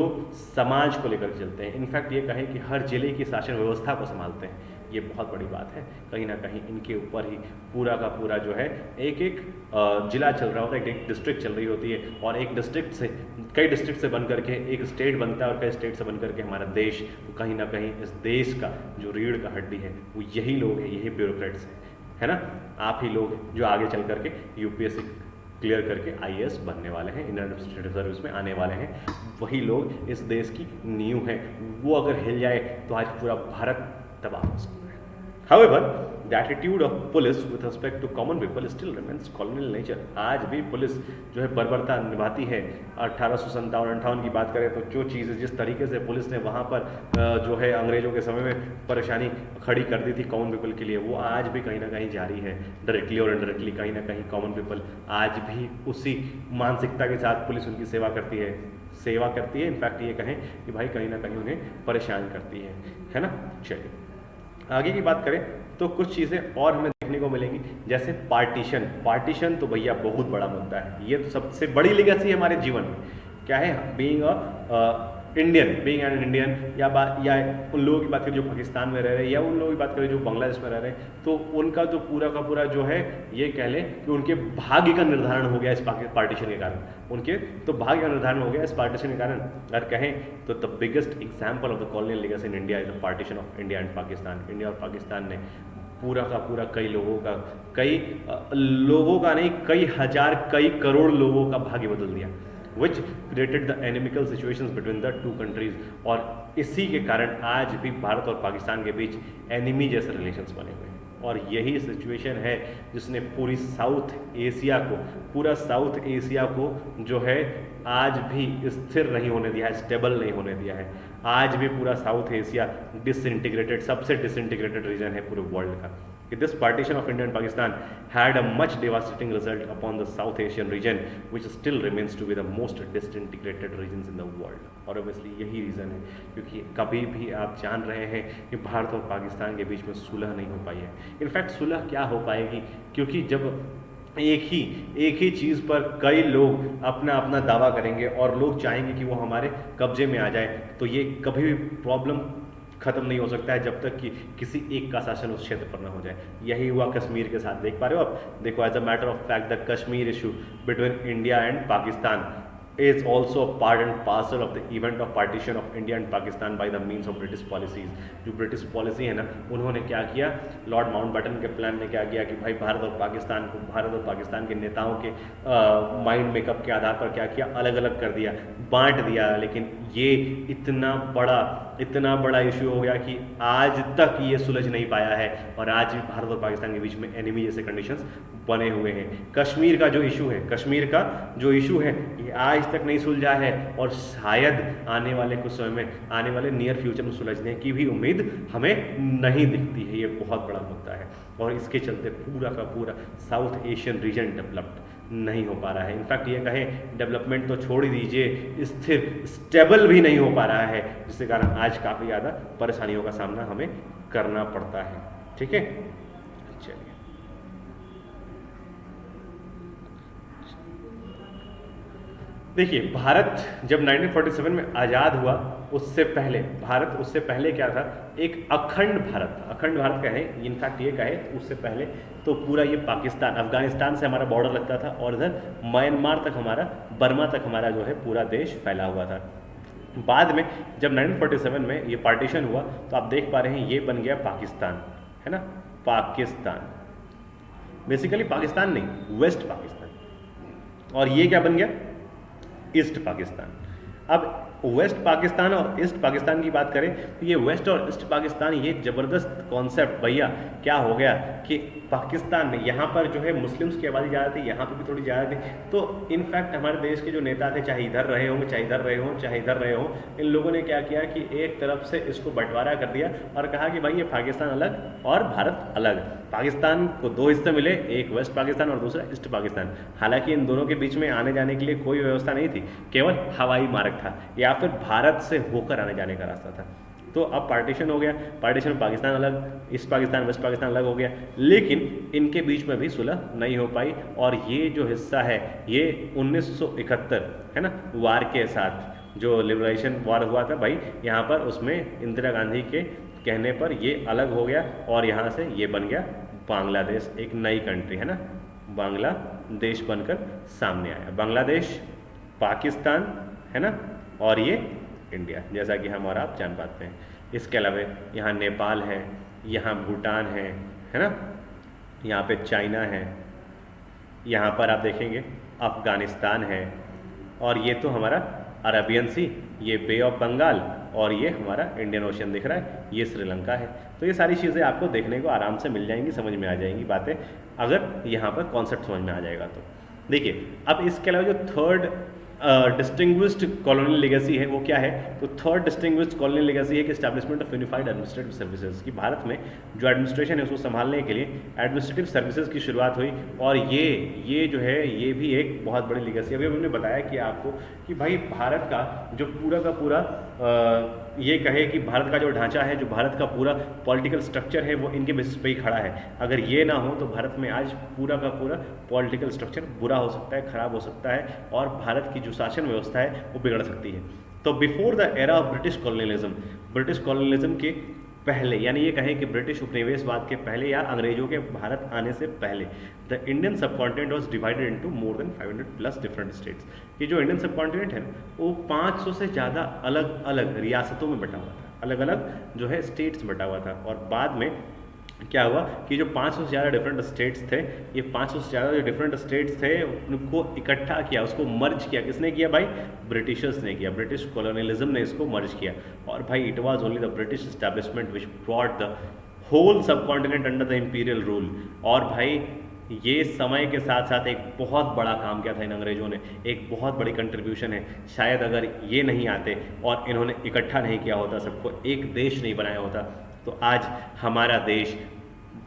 समाज को लेकर चलते हैं। इनफैक्ट ये कहें कि हर जिले की शासन व्यवस्था को संभालते हैं। ये बहुत बड़ी बात है। कहीं ना कहीं इनके ऊपर ही पूरा का पूरा जो है एक जिला चल रहा होता है, एक डिस्ट्रिक्ट चल रही होती है, और एक डिस्ट्रिक्ट से कई डिस्ट्रिक्ट से बन करके एक स्टेट बनता है और कई स्टेट से बन करके हमारा देश। तो कहीं ना कहीं इस देश का जो रीढ़ का हड्डी है वो यही लोग हैं, यही ब्यूरोक्रेट्स हैं, है ना। आप ही लोग जो आगे चल करके UPSC क्लियर करके IAS बनने वाले हैं, इंडियन एडमिनिस्ट्रेटिव सर्विस में आने वाले हैं, वही लोग इस देश की नींव हैं। वो अगर हिल जाए तो आज पूरा भारत तबाह हो सकता है। However, the attitude of police with respect to common people still remains colonial nature। आज भी पुलिस जो है बर्बरता निभाती है। 1857-58 की बात करें तो जो चीज़ें जिस तरीके से पुलिस ने वहाँ पर जो है अंग्रेजों के समय में परेशानी खड़ी कर दी थी कॉमन पीपल के लिए, वो आज भी कहीं ना कहीं जारी है। डायरेक्टली और इनडायरेक्टली कहीं ना कहीं कॉमन पीपल आज भी उसी मानसिकता के साथ पुलिस उनकी सेवा करती है। इनफैक्ट ये कहें कि भाई कहीं ना कहीं उन्हें परेशान करती है ना। चलिए आगे की बात करें तो कुछ चीज़ें और हमें देखने को मिलेंगी, जैसे पार्टीशन तो भैया बहुत बड़ा मुद्दा है। ये तो सबसे बड़ी लेगेसी है हमारे जीवन में। क्या है? Being a Indian, being an Indian, या उन लोगों की बात करें जो पाकिस्तान में रह रहे हैं, या उन लोगों की बात करें जो बांग्लादेश में रह रहे हैं, तो उनका तो पूरा का पूरा जो है, ये कह लें कि उनके भाग्य का निर्धारण हो गया इस पार्टीशन के कारण। उनके तो भाग्य का निर्धारण हो गया इस पार्टीशन के कारण। अगर कहें तो the biggest example of the colonial legacy in India is the partition of India and Pakistan. India और पाकिस्तान ने पूरा का पूरा कई लोगों का नहीं, कई हजार, कई करोड़ लोगों का भाग्य बदल दिया, which created the inimical situations between the two countries। और इसी के कारण आज भी भारत और पाकिस्तान के बीच एनिमी जैसे रिलेशंस बने हुए हैं। और यही सिचुएशन है जिसने पूरा साउथ एशिया को जो है आज भी स्थिर नहीं होने दिया है, स्टेबल नहीं होने दिया है। आज भी पूरा साउथ एशिया डिसइंटीग्रेटेड, सबसे डिसइंटीग्रेटेड रीजन है पूरे वर्ल्ड का। This partition of India and Pakistan had a much devastating result upon the South Asian region, which still remains to be the most disintegrated regions in the world। और obviously यही रीज़न है क्योंकि कभी भी आप जान रहे हैं कि भारत और पाकिस्तान के बीच में सुलह नहीं हो पाई है। इनफैक्ट सुलह क्या हो पाएगी, क्योंकि जब एक ही चीज़ पर कई लोग अपना अपना दावा करेंगे और लोग चाहेंगे कि वो हमारे कब्जे में आ जाए, तो ये कभी भी प्रॉब्लम खत्म नहीं हो सकता है जब तक कि किसी एक का शासन उस क्षेत्र पर ना हो जाए। यही हुआ कश्मीर के साथ, देख पा रहे हो आप। देखो, as a matter of fact the Kashmir issue between India and Pakistan is also a part and parcel of the event of partition of India and Pakistan by the means of British policies। जो ब्रिटिश पॉलिसी है ना, उन्होंने क्या किया, लॉर्ड माउंटबेटन के प्लान ने क्या किया कि भाई भारत और पाकिस्तान के नेताओं के माइंड मेकअप के आधार पर क्या किया, अलग अलग कर दिया, बांट दिया। लेकिन ये इतना बड़ा इशू हो गया कि आज तक ये सुलझ नहीं पाया है और आज भी भारत और पाकिस्तान के बीच में एनिमी जैसे कंडीशंस बने हुए हैं। कश्मीर का जो इशू है ये आज तक नहीं सुलझा है और शायद आने वाले कुछ समय में, आने वाले नियर फ्यूचर में सुलझने की भी उम्मीद हमें नहीं दिखती है। ये बहुत बड़ा मुद्दा है और इसके चलते पूरा का पूरा साउथ एशियन रीजन डेवलप्ड नहीं हो पा रहा है। इनफैक्ट ये कहें डेवलपमेंट तो छोड़ ही दीजिए, स्टेबल भी नहीं हो पा रहा है, जिसके कारण आज काफ़ी ज़्यादा परेशानियों का सामना हमें करना पड़ता है। ठीक है, चलिए देखिए, भारत जब 1947 में आज़ाद हुआ, उससे पहले क्या था, एक अखंड भारत कहें, इनफैक्ट ये कहे उससे पहले तो पूरा ये पाकिस्तान, अफगानिस्तान से हमारा बॉर्डर लगता था और इधर म्यांमार तक हमारा, बर्मा तक हमारा जो है पूरा देश फैला हुआ था। बाद में जब 1947 में ये पार्टीशन हुआ तो आप देख पा रहे हैं ये बन गया पाकिस्तान, है ना, पाकिस्तान, बेसिकली पाकिस्तान नहीं, वेस्ट पाकिस्तान। और ये क्या बन गया, ईस्ट पाकिस्तान। अब वेस्ट पाकिस्तान और ईस्ट पाकिस्तान की बात करें तो ये वेस्ट और ईस्ट पाकिस्तान, ये ज़बरदस्त कॉन्सेप्ट भैया क्या हो गया कि पाकिस्तान में यहाँ पर जो है मुस्लिम्स की आबादी ज़्यादा थी, यहाँ पर भी थोड़ी ज़्यादा थी। तो इनफैक्ट हमारे देश के जो नेता थे, चाहे इधर रहे होंगे, चाहे इधर रहे हों, इन लोगों ने क्या किया कि एक तरफ से इसको बंटवारा कर दिया और कहा कि भाई ये पाकिस्तान अलग और भारत अलग। पाकिस्तान को दो हिस्से मिले, एक वेस्ट पाकिस्तान और दूसरा ईस्ट पाकिस्तान। हालांकि इन दोनों के बीच में आने जाने के लिए कोई व्यवस्था नहीं थी, केवल हवाई मार्ग था या फिर भारत से होकर आने जाने का रास्ता था। तो अब पार्टीशन हो गया, पार्टीशन में पाकिस्तान अलग, ईस्ट पाकिस्तान वेस्ट पाकिस्तान अलग हो गया, लेकिन इनके बीच में भी सुलह नहीं हो पाई। और ये जो हिस्सा है ये 1971 है ना, वार के साथ जो लिबरेशन वार हुआ था भाई यहाँ पर, उसमें इंदिरा गांधी के कहने पर ये अलग हो गया और यहाँ से ये बन गया बांग्लादेश, एक नई कंट्री है ना, बांग्लादेश बनकर सामने आया। बांग्लादेश, पाकिस्तान है ना, और ये इंडिया, जैसा कि हम और आप जान पाते हैं। इसके अलावा यहाँ नेपाल है, यहाँ भूटान है ना, यहाँ पे चाइना है, यहाँ पर आप देखेंगे अफ़गानिस्तान है, और ये तो हमारा अरेबियन सी, ये बे ऑफ बंगाल, और ये हमारा इंडियन ओशन दिख रहा है, ये श्रीलंका है। तो ये सारी चीज़ें आपको देखने को आराम से मिल जाएंगी, समझ में आ जाएंगी बातें, अगर यहाँ पर कॉन्सेप्ट समझ में आ जाएगा तो। देखिए, अब इसके अलावा जो थर्ड डिस्टिंग्विश्ड कॉलोनियल लेगेसी है वो क्या है, तो थर्ड डिस्टिंग्विश्ड कॉलोनियल लेगेसी है कि establishment of unified administrative services, की भारत में जो एडमिनिस्ट्रेशन है उसको संभालने के लिए एडमिनिस्ट्रेटिव सर्विसेज की शुरुआत हुई। और ये जो है ये भी एक बहुत बड़ी लेगेसी है। अभी हमने बताया कि आपको कि भाई भारत का जो पूरा का पूरा ये कहे कि भारत का जो ढांचा है, जो भारत का पूरा पॉलिटिकल स्ट्रक्चर है, वो इनके बेसिस पे ही खड़ा है। अगर ये ना हो तो भारत में आज पूरा का पूरा पॉलिटिकल स्ट्रक्चर बुरा हो सकता है, खराब हो सकता है, और भारत की जो शासन व्यवस्था है वो बिगड़ सकती है। तो before the era of British colonialism के पहले, यानी ये कहें कि ब्रिटिश उपनिवेशवाद के पहले या अंग्रेजों के भारत आने से पहले, the Indian subcontinent was divided into more than 500 plus different states. ये जो इंडियन सबकॉन्टिनेंट है वो 500 से ज़्यादा अलग अलग रियासतों में बटा हुआ था, अलग अलग जो है स्टेट्स में बटा हुआ था। और बाद में क्या हुआ कि जो 500 से ज़्यादा डिफरेंट स्टेट्स थे, ये 500 से ज़्यादा जो डिफरेंट स्टेट्स थे उनको इकट्ठा किया, उसको मर्ज किया। किसने किया भाई? ब्रिटिशर्स ने किया, ब्रिटिश कॉलोनियलिज्म ने इसको मर्ज किया। और भाई it was only the British establishment which brought the whole subcontinent under the imperial rule. और भाई ये समय के साथ साथ एक बहुत बड़ा काम किया था इन अंग्रेजों ने, एक बहुत बड़ी कंट्रीब्यूशन है। शायद अगर ये नहीं आते और इन्होंने इकट्ठा नहीं किया होता, सबको एक देश नहीं बनाया होता, तो आज हमारा देश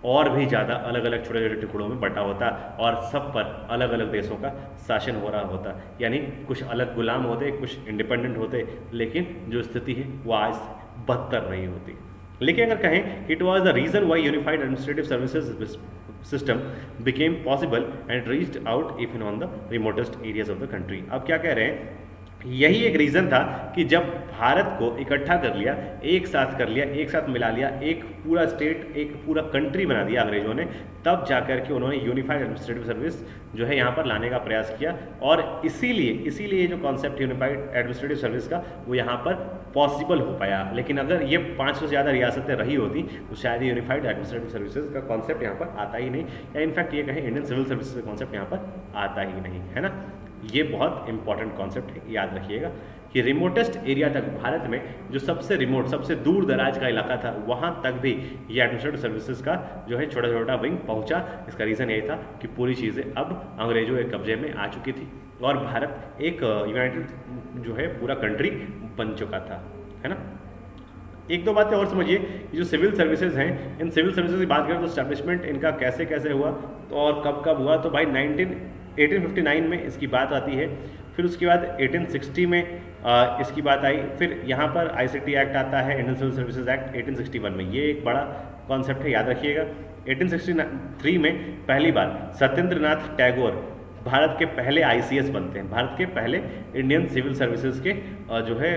और भी ज़्यादा अलग अलग छोटे छोटे टुकड़ों में बटा होता और सब पर अलग अलग देशों का शासन हो रहा होता। यानी कुछ अलग गुलाम होते, कुछ इंडिपेंडेंट होते, लेकिन जो स्थिति है वो आज बदतर नहीं होती। लेकिन अगर कहें it was the reason why unified administrative services system became possible and reached out even on the remotest areas of the country. अब क्या कह रहे हैं, यही एक रीज़न था कि जब भारत को इकट्ठा कर लिया, एक साथ कर लिया, एक साथ मिला लिया, एक पूरा स्टेट, एक पूरा कंट्री बना दिया अंग्रेजों ने, तब जाकर के उन्होंने यूनिफाइड एडमिनिस्ट्रेटिव सर्विस जो है यहाँ पर लाने का प्रयास किया। और इसीलिए जो कॉन्सेप्ट यूनिफाइड एडमिनिस्ट्रेटिव सर्विस का वो यहाँ पर पॉसिबल हो पाया। लेकिन अगर ये 500 से ज़्यादा रियासतें रही होती तो शायद यूनिफाइड एडमिनिस्ट्रेटिव सर्विसेज का कॉन्सेप्ट यहाँ पर आता ही नहीं, या इनफैक्ट ये कहें इंडियन सिविल सर्विसेज का कॉन्सेप्ट यहाँ पर आता ही नहीं, है ना। ये बहुत इंपॉर्टेंट कॉन्सेप्ट है, याद रखिएगा कि रिमोटेस्ट एरिया तक, भारत में जो सबसे रिमोट, सबसे दूर दराज का इलाका था, वहाँ तक भी ये एडमिनिस्ट्रेटिव सर्विसेज का जो है छोटा छोटा विंग पहुँचा। इसका रीज़न यही था कि पूरी चीज़ें अब अंग्रेजों के कब्जे में आ चुकी थी और भारत एक यूनाइटेड जो है पूरा कंट्री बन चुका था, है ना। एक दो बातें और समझिए, जो सिविल सर्विसेज हैं, इन सिविल सर्विसेज की बात करें तो स्टैब्लिशमेंट इनका कैसे कैसे हुआ और कब कब हुआ, तो भाई 1859 में इसकी बात आती है, फिर उसके बाद 1860 में इसकी बात आई, फिर यहाँ पर आईसीटी एक्ट आता है, इंडियन सिविल सर्विसेज एक्ट 1861 में। ये एक बड़ा कॉन्सेप्ट है, याद रखिएगा। 1863 में पहली बार सत्येंद्र नाथ टैगोर भारत के पहले आईसीएस बनते हैं, भारत के पहले इंडियन सिविल सर्विसेज के जो है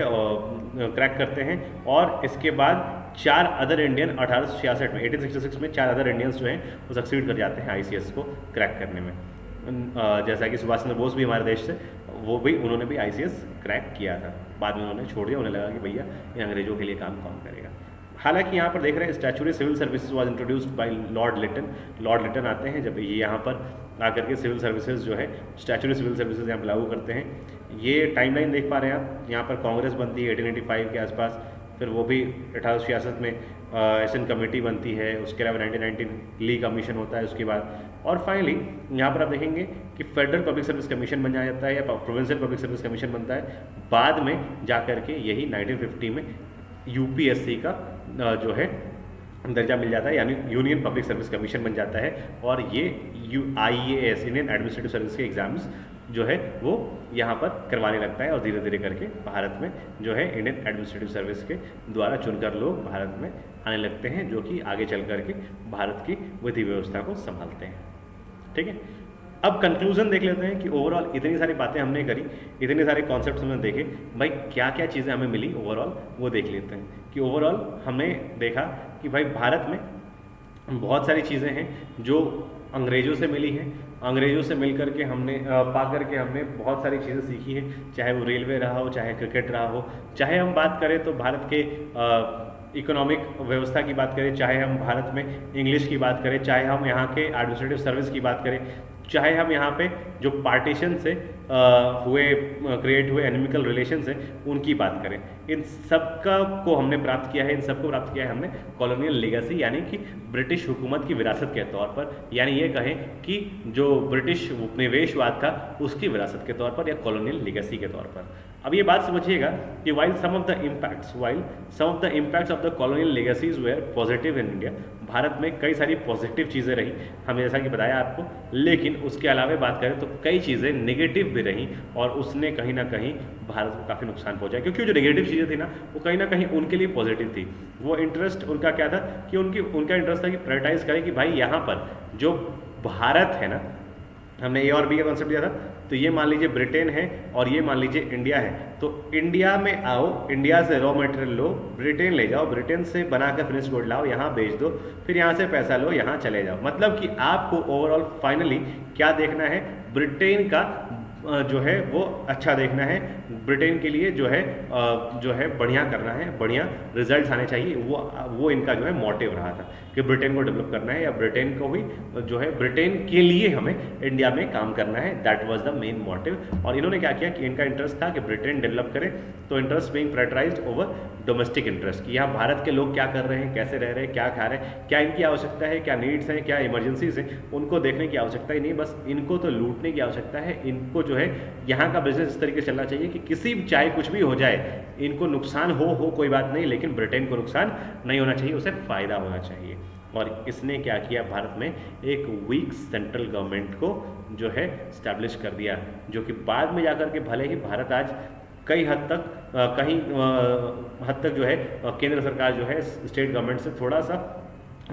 क्रैक करते हैं। और इसके बाद 4 अदर इंडियन 1866 में 1866 में 4 अदर इंडियंस जो हैं वो सक्सीड कर जाते हैं आईसीएस को क्रैक करने में। जैसा कि सुभाष चंद्र बोस भी हमारे देश से, उन्होंने भी आईसीएस क्रैक किया था, बाद में उन्होंने छोड़ दिया, उन्हें लगा कि भैया ये अंग्रेजों के लिए काम कौन करेगा। हालांकि यहाँ पर देख रहे हैं statutory civil services was introduced by lord Lytton आते हैं जब ये यहाँ पर आकर के सिविल सर्विसेज जो है स्टैच्यूटरी सिविल सर्विसेज यहाँ पर लागू करते हैं। ये टाइमलाइन देख पा रहे हैं आप, यहाँ पर कांग्रेस बनती है 1885 के आसपास, फिर वो भी 1866 में एशियन कमेटी बनती है, उसके अलावा 1919 ली कमीशन होता है उसके बाद, और फाइनली यहाँ पर आप देखेंगे कि फेडरल पब्लिक सर्विस कमीशन बन जाता है या प्रोविंशियल पब्लिक सर्विस कमीशन बनता है। बाद में जाकर के यही 1950 में यूपीएससी का जो है दर्जा मिल जाता है, यानी यूनियन पब्लिक सर्विस कमीशन बन जाता है। और ये IAS इंडियन एडमिनिस्ट्रेटिव सर्विस के एग्जाम्स जो है वो यहाँ पर करवाने लगता है, और धीरे धीरे करके भारत में जो है इंडियन एडमिनिस्ट्रेटिव सर्विस के द्वारा चुनकर लोग भारत में आने लगते हैं, जो कि आगे चल करके भारत की विधि व्यवस्था को संभालते हैं। ठीक है, अब कंक्लूजन देख लेते हैं कि ओवरऑल इतनी सारी बातें हमने करी, इतने सारे कॉन्सेप्ट्स हमने देखे, भाई क्या क्या चीज़ें हमें मिली ओवरऑल वो देख लेते हैं। कि ओवरऑल हमने देखा कि भाई भारत में बहुत सारी चीज़ें हैं जो अंग्रेज़ों से मिली हैं, अंग्रेज़ों से मिल कर के हमने पा कर के हमने बहुत सारी चीज़ें सीखी हैं, चाहे वो रेलवे रहा हो, चाहे क्रिकेट रहा हो, चाहे हम बात करें तो भारत के इकोनॉमिक व्यवस्था की बात करें, चाहे हम भारत में इंग्लिश की बात करें, चाहे हम यहाँ के एडमिनिस्ट्रेटिव सर्विस की बात करें, चाहे हम यहाँ पे जो पार्टीशन से क्रिएट हुए एनिमिकल रिलेशंस हैं उनकी बात करें, इन सब का को हमने प्राप्त किया है, इन सबको प्राप्त किया है हमने कॉलोनियल लेगेसी यानी कि ब्रिटिश हुकूमत की विरासत के तौर पर, यानी ये कहें कि जो ब्रिटिश उपनिवेशवाद था उसकी विरासत के तौर पर या कॉलोनियल लेगेसी के तौर पर। अब ये बात समझिएगा कि while some of the impacts of the colonial legacies were positive in India, Bharat में कई सारी पॉजिटिव चीज़ें रही, हमने जैसा कि बताया आपको, लेकिन उसके अलावा बात करें तो कई चीज़ें नेगेटिव भी रहीं और उसने कहीं ना कहीं भारत को काफ़ी नुकसान पहुंचाया, क्योंकि जो नेगेटिव चीज़ें थी ना वो कहीं ना कहीं उनके लिए पॉजिटिव थी। वो इंटरेस्ट उनका क्या था कि उनका इंटरेस्ट था कि प्रायोरिटाइज करें कि भाई यहाँ पर जो भारत है ना, हमने A और B का कॉन्सेप्ट दिया था, तो ये मान लीजिए ब्रिटेन है और ये मान लीजिए इंडिया है, तो इंडिया में आओ, इंडिया से रॉ मटेरियल लो, ब्रिटेन ले जाओ, ब्रिटेन से बनाकर फिनिश गुड लाओ, यहाँ बेच दो, फिर यहाँ से पैसा लो, यहाँ चले जाओ। मतलब कि आपको ओवरऑल फाइनली क्या देखना है, ब्रिटेन का जो है वो अच्छा देखना है, ब्रिटेन के लिए जो है बढ़िया करना है, बढ़िया रिजल्ट्स आने चाहिए। वो इनका जो है मोटिव रहा था कि ब्रिटेन को डेवलप करना है या ब्रिटेन को ही जो है ब्रिटेन के लिए हमें इंडिया में काम करना है। That was the main motive. और इन्होंने क्या किया कि इनका इंटरेस्ट था कि ब्रिटेन डेवलप करे, तो interest being prioritised over domestic interest, कि यहाँ भारत के लोग क्या कर रहे हैं, कैसे रह रहे हैं, क्या खा रहे हैं, क्या इनकी आवश्यकता है, क्या नीड्स हैं, क्या इमरजेंसीज हैं, उनको देखने की आवश्यकता ही नहीं, बस इनको तो लूटने की आवश्यकता है। इनको जो है यहाँ का बिजनेस इस तरीके से चलना चाहिए कि किसी चाहे कुछ भी हो जाए, इनको नुकसान हो कोई बात नहीं, लेकिन ब्रिटेन को नुकसान नहीं होना चाहिए, उसे फायदा होना चाहिए। और इसने क्या किया, भारत में एक वीक सेंट्रल गवर्नमेंट को जो है स्टैब्लिश कर दिया, जो कि बाद में जाकर के भले ही भारत आज कई हद तक जो है केंद्र सरकार जो है स्टेट गवर्नमेंट से थोड़ा सा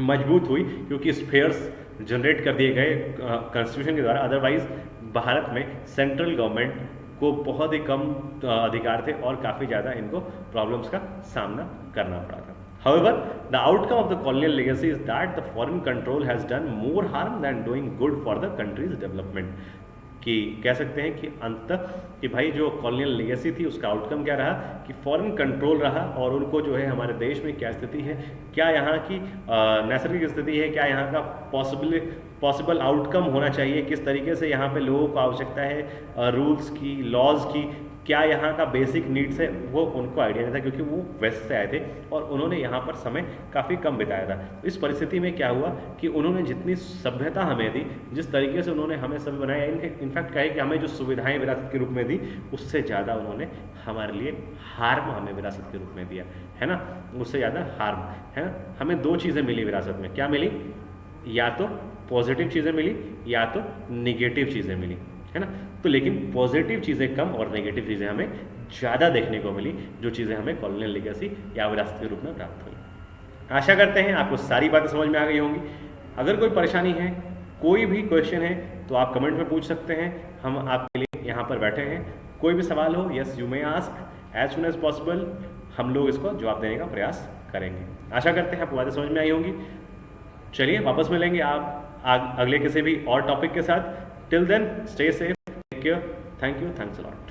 मजबूत हुई, क्योंकि स्पेयर्स जनरेट कर दिए गए कॉन्स्टिट्यूशन के द्वारा। अदरवाइज भारत में सेंट्रल गवर्नमेंट को बहुत ही कम अधिकार थे और काफ़ी ज़्यादा इनको प्रॉब्लम्स का सामना करना पड़ा था। However, the outcome of the colonial legacy is that the foreign control has done more harm than doing good for the country's development. कि कह सकते हैं कि अंततः कि भाई जो कॉलोनियल लेगेसी थी उसका आउटकम क्या रहा कि फॉरेन कंट्रोल रहा, और उनको जो है हमारे देश में क्या स्थिति है, क्या यहाँ की नैसर्गिक स्थिति है, क्या यहाँ का पॉसिबल आउटकम होना चाहिए, किस तरीके से यहाँ पे लोगों को आवश्यकता है रूल्स की, लॉज की, क्या यहाँ का बेसिक नीड्स है, वो उनको आइडिया नहीं था, क्योंकि वो वेस्ट से आए थे और उन्होंने यहाँ पर समय काफ़ी कम बिताया था। इस परिस्थिति में क्या हुआ कि उन्होंने जितनी सभ्यता हमें दी, जिस तरीके से उन्होंने हमें सभ्य बनाया, इनफैक्ट कहे कि हमें जो सुविधाएं विरासत के रूप में दी, उससे ज़्यादा उन्होंने हमारे लिए हार्म हमें विरासत के रूप में दिया, है ना, उससे ज़्यादा हार्म, है ना। हमें दो चीज़ें मिली विरासत में, क्या मिली, या तो पॉजिटिव चीज़ें मिली या तो निगेटिव चीज़ें मिली, है ना। तो लेकिन पॉजिटिव चीज़ें कम और नेगेटिव चीज़ें हमें ज़्यादा देखने को मिली, जो चीज़ें हमें कॉलोनियल लेगेसी या विरासत के रूप में प्राप्त हुई। आशा करते हैं आपको सारी बातें समझ में आ गई होंगी। अगर कोई परेशानी है, कोई भी क्वेश्चन है, तो आप कमेंट में पूछ सकते हैं, हम आपके लिए यहाँ पर बैठे हैं। कोई भी सवाल हो, yes you may ask as soon as possible, हम लोग इसको जवाब देने का प्रयास करेंगे। आशा करते हैं आपको बातें समझ में आई होंगी। चलिए वापस मिलेंगे आप अगले किसी भी और टॉपिक के साथ। Till then stay safe, take care, thank you, thanks a lot.